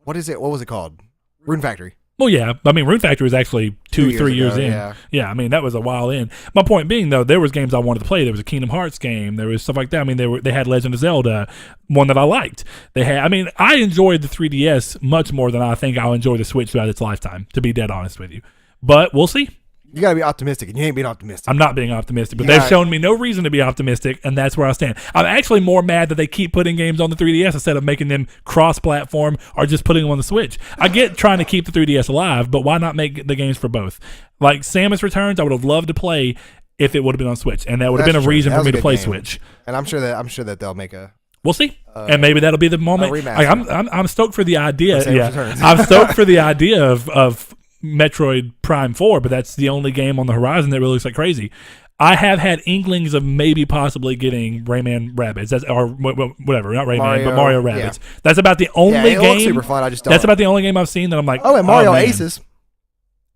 What is it? What was it called? Rune Factory. Well, yeah. I mean, Rune Factory was actually 3 years in. Yeah, I mean, that was a while in. My point being, though, there was games I wanted to play. There was a Kingdom Hearts game. There was stuff like that. I mean, they had Legend of Zelda, one that I liked. I enjoyed the 3DS much more than I think I'll enjoy the Switch throughout its lifetime, to be dead honest with you. But we'll see. You got to be optimistic, and you ain't being optimistic. I'm not being optimistic, but they've shown me no reason to be optimistic, and that's where I stand. I'm actually more mad that they keep putting games on the 3DS instead of making them cross-platform or just putting them on the Switch. I get trying to keep the 3DS alive, but why not make the games for both? Like Samus Returns, I would have loved to play if it would have been on Switch, and that would have been a reason for me to play Switch. And I'm sure that they'll make a. We'll see, and maybe that'll be the moment. Like, I'm stoked for the idea. Yeah, I'm stoked for the idea of Metroid Prime 4, but that's the only game on the horizon that really looks like crazy. I have had inklings of maybe possibly getting Rayman Rabbids, or whatever, not Rayman, but Mario Rabbids. Yeah. That's about the only game. Looks super fun. I just don't. That's about the only game I've seen that I'm like, and Mario Aces,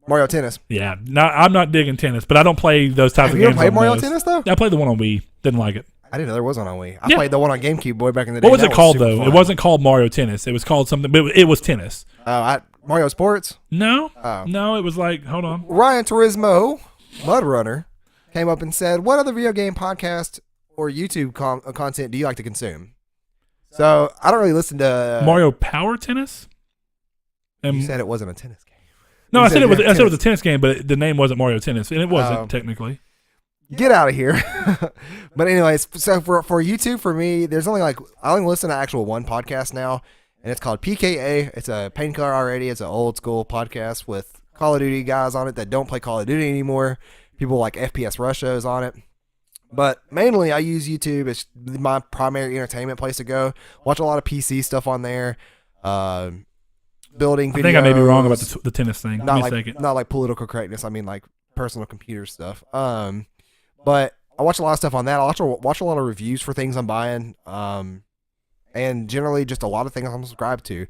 Mario Tennis. Yeah, I'm not digging tennis, but I don't play those types of games. You ever played Mario Tennis though? I played the one on Wii. Didn't like it. I didn't know there was one on Wii. I played the one on GameCube way back in the day. What was it called though? Fun. It wasn't called Mario Tennis. It was called something, but it was tennis. Mario Sports? No. No, it was like, hold on. Ryan Turismo, Mudrunner, came up and said, what other video game podcast or YouTube content do you like to consume? So, I don't really listen to... Mario Power Tennis? You said it wasn't a tennis game. No, I said it was a tennis game, but the name wasn't Mario Tennis, and it wasn't, technically. Get out of here. But anyways, so for YouTube, for me, there's only I only listen to actual one podcast now, and it's called PKA. It's a Paint Color Already. It's an old school podcast with Call of Duty guys on it that don't play Call of Duty anymore. People like FPS Russia is on it. But mainly I use YouTube. It's my primary entertainment place to go. Watch a lot of PC stuff on there. building videos. I think I may be wrong about the tennis thing. Give me a second. Not like political correctness. I mean like personal computer stuff. But I watch a lot of stuff on that. I watch a lot of reviews for things I'm buying. And generally just a lot of things I'm subscribed to.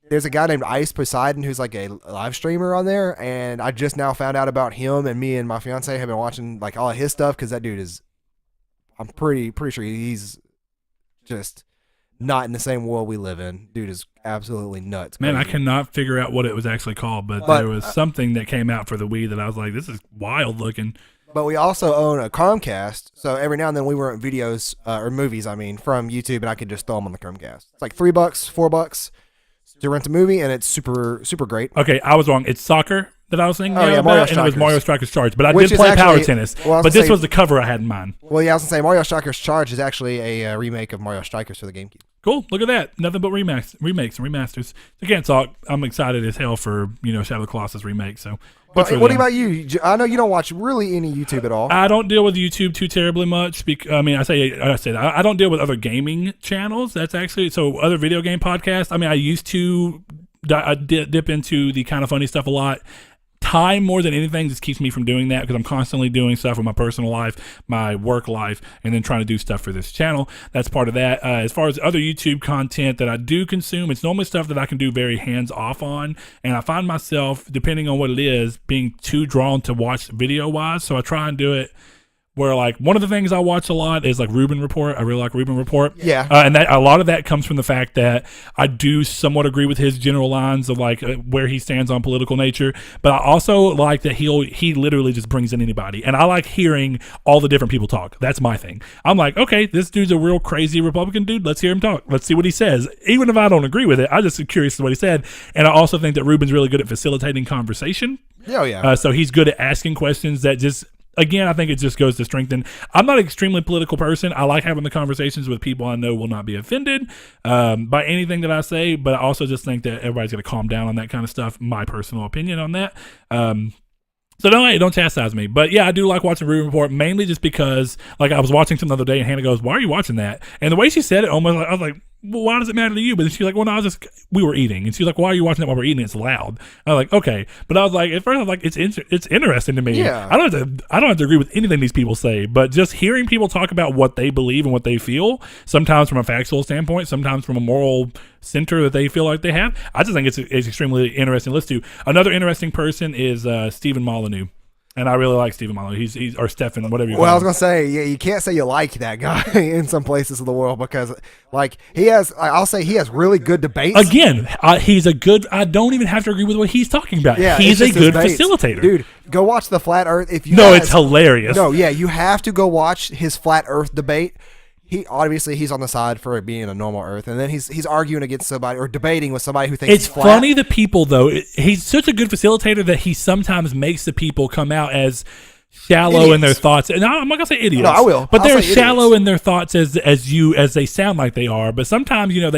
There's a guy named Ice Poseidon who's like a live streamer on there, and I just now found out about him, and me and my fiance have been watching like all of his stuff because that dude is, I'm pretty sure he's just not in the same world we live in. Dude is absolutely nuts. Man, crazy. I cannot figure out what it was actually called, but there was something that came out for the Wii that I was like, this is wild looking. But we also own a Chromecast, so every now and then we rent videos or movies, from YouTube, and I could just throw them on the Chromecast. It's like $3, $4 to rent a movie, and it's super great. Okay, I was wrong. It's soccer that I was thinking about, Mario and it was Strikers. Mario Strikers Charge. But I Which did is play actually- Power Tennis. well, I was But gonna this say- was the cover I had in mind. Well, yeah, I was gonna say Mario Strikers Charge is actually a remake of Mario Strikers for the GameCube. Cool. Look at that. Nothing but remakes and remasters. I can't talk. I'm excited as hell for Shadow of the Colossus remake. So, But good for what them. about you? I know you don't watch really any YouTube at all. I don't deal with YouTube too terribly much. I say that I don't deal with other gaming channels. That's actually so other video game podcasts. I mean, I used to dip into the kind of funny stuff a lot. Time more than anything just keeps me from doing that because I'm constantly doing stuff with my personal life, my work life, and then trying to do stuff for this channel. That's part of that. As far as other YouTube content that I do consume, it's normally stuff that I can do very hands off on, and I find myself, depending on what it is, being too drawn to watch video wise. So I try and do it where like one of the things I watch a lot is like Ruben Report. I really like Ruben Report. Yeah. And that a lot of that comes from the fact that I do somewhat agree with his general lines of like where he stands on political nature. But I also like that he literally just brings in anybody. And I like hearing all the different people talk. That's my thing. I'm like, okay, this dude's a real crazy Republican dude. Let's hear him talk. Let's see what he says. Even if I don't agree with it, I just am curious to what he said. And I also think that Ruben's really good at facilitating conversation. Oh, yeah. So he's good at asking questions that just, again, I think it just goes to strengthen. I'm not an extremely political person. I like having the conversations with people I know will not be offended by anything that I say, but I also just think that everybody's going to calm down on that kind of stuff. My personal opinion on that. So don't chastise me. But yeah, I do like watching Ruben Report mainly just because, like, I was watching something the other day and Hannah goes, "Why are you watching that?" And the way she said it, almost like, I was like, well, why does it matter to you? But then she's like, well, no, we were eating. And she's like, why are you watching that while we're eating? It's loud. I was like, okay. But I was like, at first I was like, it's interesting to me. Yeah. I don't have to agree with anything these people say, but just hearing people talk about what they believe and what they feel, sometimes from a factual standpoint, sometimes from a moral center that they feel like they have, I just think it's extremely interesting to listen to. Another interesting person is Stephen Molyneux. And I really like Stephen Molyneux. He's or Stephen, whatever you call him. Well, I was gonna say, yeah, you can't say you like that guy in some places of the world because, like, I'll say he has really good debates. Again, he's a good. I don't even have to agree with what he's talking about. Yeah, he's it's a just his good debates. facilitator, Dude, go watch the Flat Earth. If you No, guys- it's hilarious. No, yeah, you have to go watch his Flat Earth debate. He's on the side for it being a normal Earth, and then he's arguing against somebody or debating with somebody who thinks It's it's flat. funny the people though. He's such a good facilitator that he sometimes makes the people come out as shallow in their Idiots. thoughts. And I'm not gonna say idiots. No, I will. But I'll they're say shallow idiots. in their thoughts as they sound like they are. But sometimes you're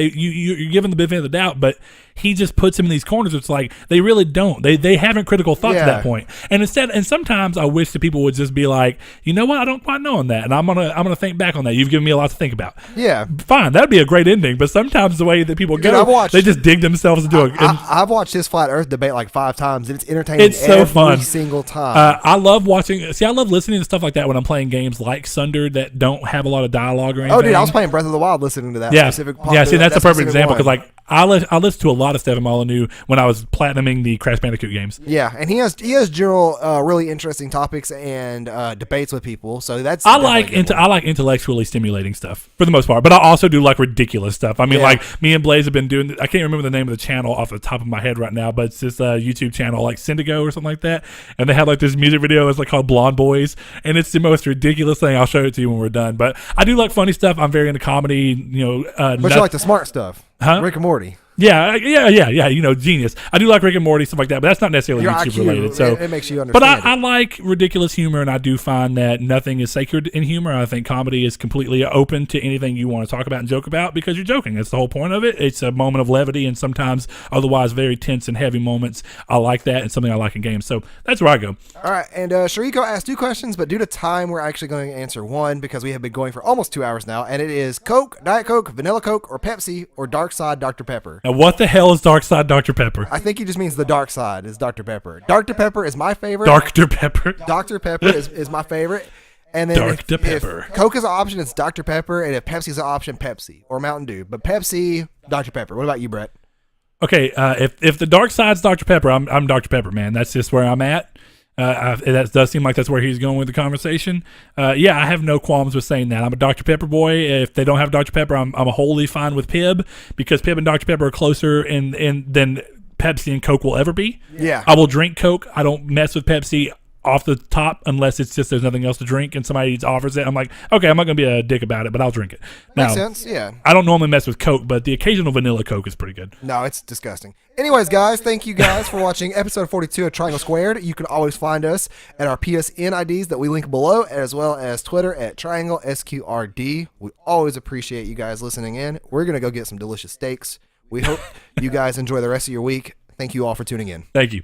given the benefit of the doubt. But he just puts them in these corners. It's like they really don't. They haven't critical thought to that point. And sometimes I wish that people would just be like, you know what, I don't quite know on that, and I'm gonna think back on that. You've given me a lot to think about. Yeah. Fine, that'd be a great ending. But sometimes the way that people Dude, go, I've watched- they just dig themselves into it. I've watched his Flat Earth debate like 5 times, and it's entertaining It's so every fun. single time. I love watching. See, I love listening to stuff like that when I'm playing games like Sundered that don't have a lot of dialogue or anything. Oh, dude, I was playing Breath of the Wild listening to that specific. Yeah, see, that's a perfect specific example one. because like I listen to a lot of Stephen Molyneux when I was platinuming the Crash Bandicoot games. Yeah, and he has general really interesting topics and debates with people. So that's I definitely like a good one. I like intellectually stimulating stuff for the most part, but I also do like ridiculous stuff. I mean, Yeah. like me and Blaze have been doing. I can't remember the name of the channel off the top of my head right now, but it's this YouTube channel like Syndigo or something like that, and they have like this music video. It's like called Blonde Boys, and it's the most ridiculous thing. I'll show it to you when we're done. But I do like funny stuff. I'm very into comedy. But you like the smart stuff, Huh? Rick and Morty. Yeah. Genius. I do like Rick and Morty, stuff like that, but that's not necessarily Your YouTube IQ, related. So it makes you But understand. I like ridiculous humor, and I do find that nothing is sacred in humor. I think comedy is completely open to anything you want to talk about and joke about because you're joking. That's the whole point of it. It's a moment of levity, and sometimes otherwise very tense and heavy moments. I like that, and something I like in games. So that's where I go. All right, and Shariko asked 2 questions, but due to time, we're actually going to answer one because we have been going for almost 2 hours now, and it is Coke, Diet Coke, Vanilla Coke, or Pepsi, or Dark Side Dr. Pepper. And what the hell is Dark Side Dr. Pepper? I think he just means the dark side is Dr. Pepper. Dr. Pepper is my favorite. Dr. Pepper. Dr. Pepper is my favorite. And then Dr. Pepper. if Coke is an option, it's Dr. Pepper. And if Pepsi's an option, Pepsi or Mountain Dew. But Pepsi, Dr. Pepper. What about you, Brett? Okay, if the dark side's Dr. Pepper, I'm Dr. Pepper, man. That's just where I'm at. That does seem like that's where he's going with the conversation. Yeah, I have no qualms with saying that. I'm a Dr. Pepper boy. If they don't have Dr. Pepper, I'm wholly fine with Pib, because Pib and Dr. Pepper are closer than Pepsi and Coke will ever be. Yeah. I will drink Coke. I don't mess with Pepsi off the top unless it's just there's nothing else to drink and somebody offers it. I'm like, okay, I'm not going to be a dick about it, but I'll drink it. Makes sense, yeah. I don't normally mess with Coke, but the occasional vanilla Coke is pretty good. No, it's disgusting. Anyways, guys, thank you guys for watching episode 42 of Triangle Squared. You can always find us at our PSN IDs that we link below, as well as Twitter at Triangle SQRD. We always appreciate you guys listening in. We're going to go get some delicious steaks. We hope you guys enjoy the rest of your week. Thank you all for tuning in. Thank you.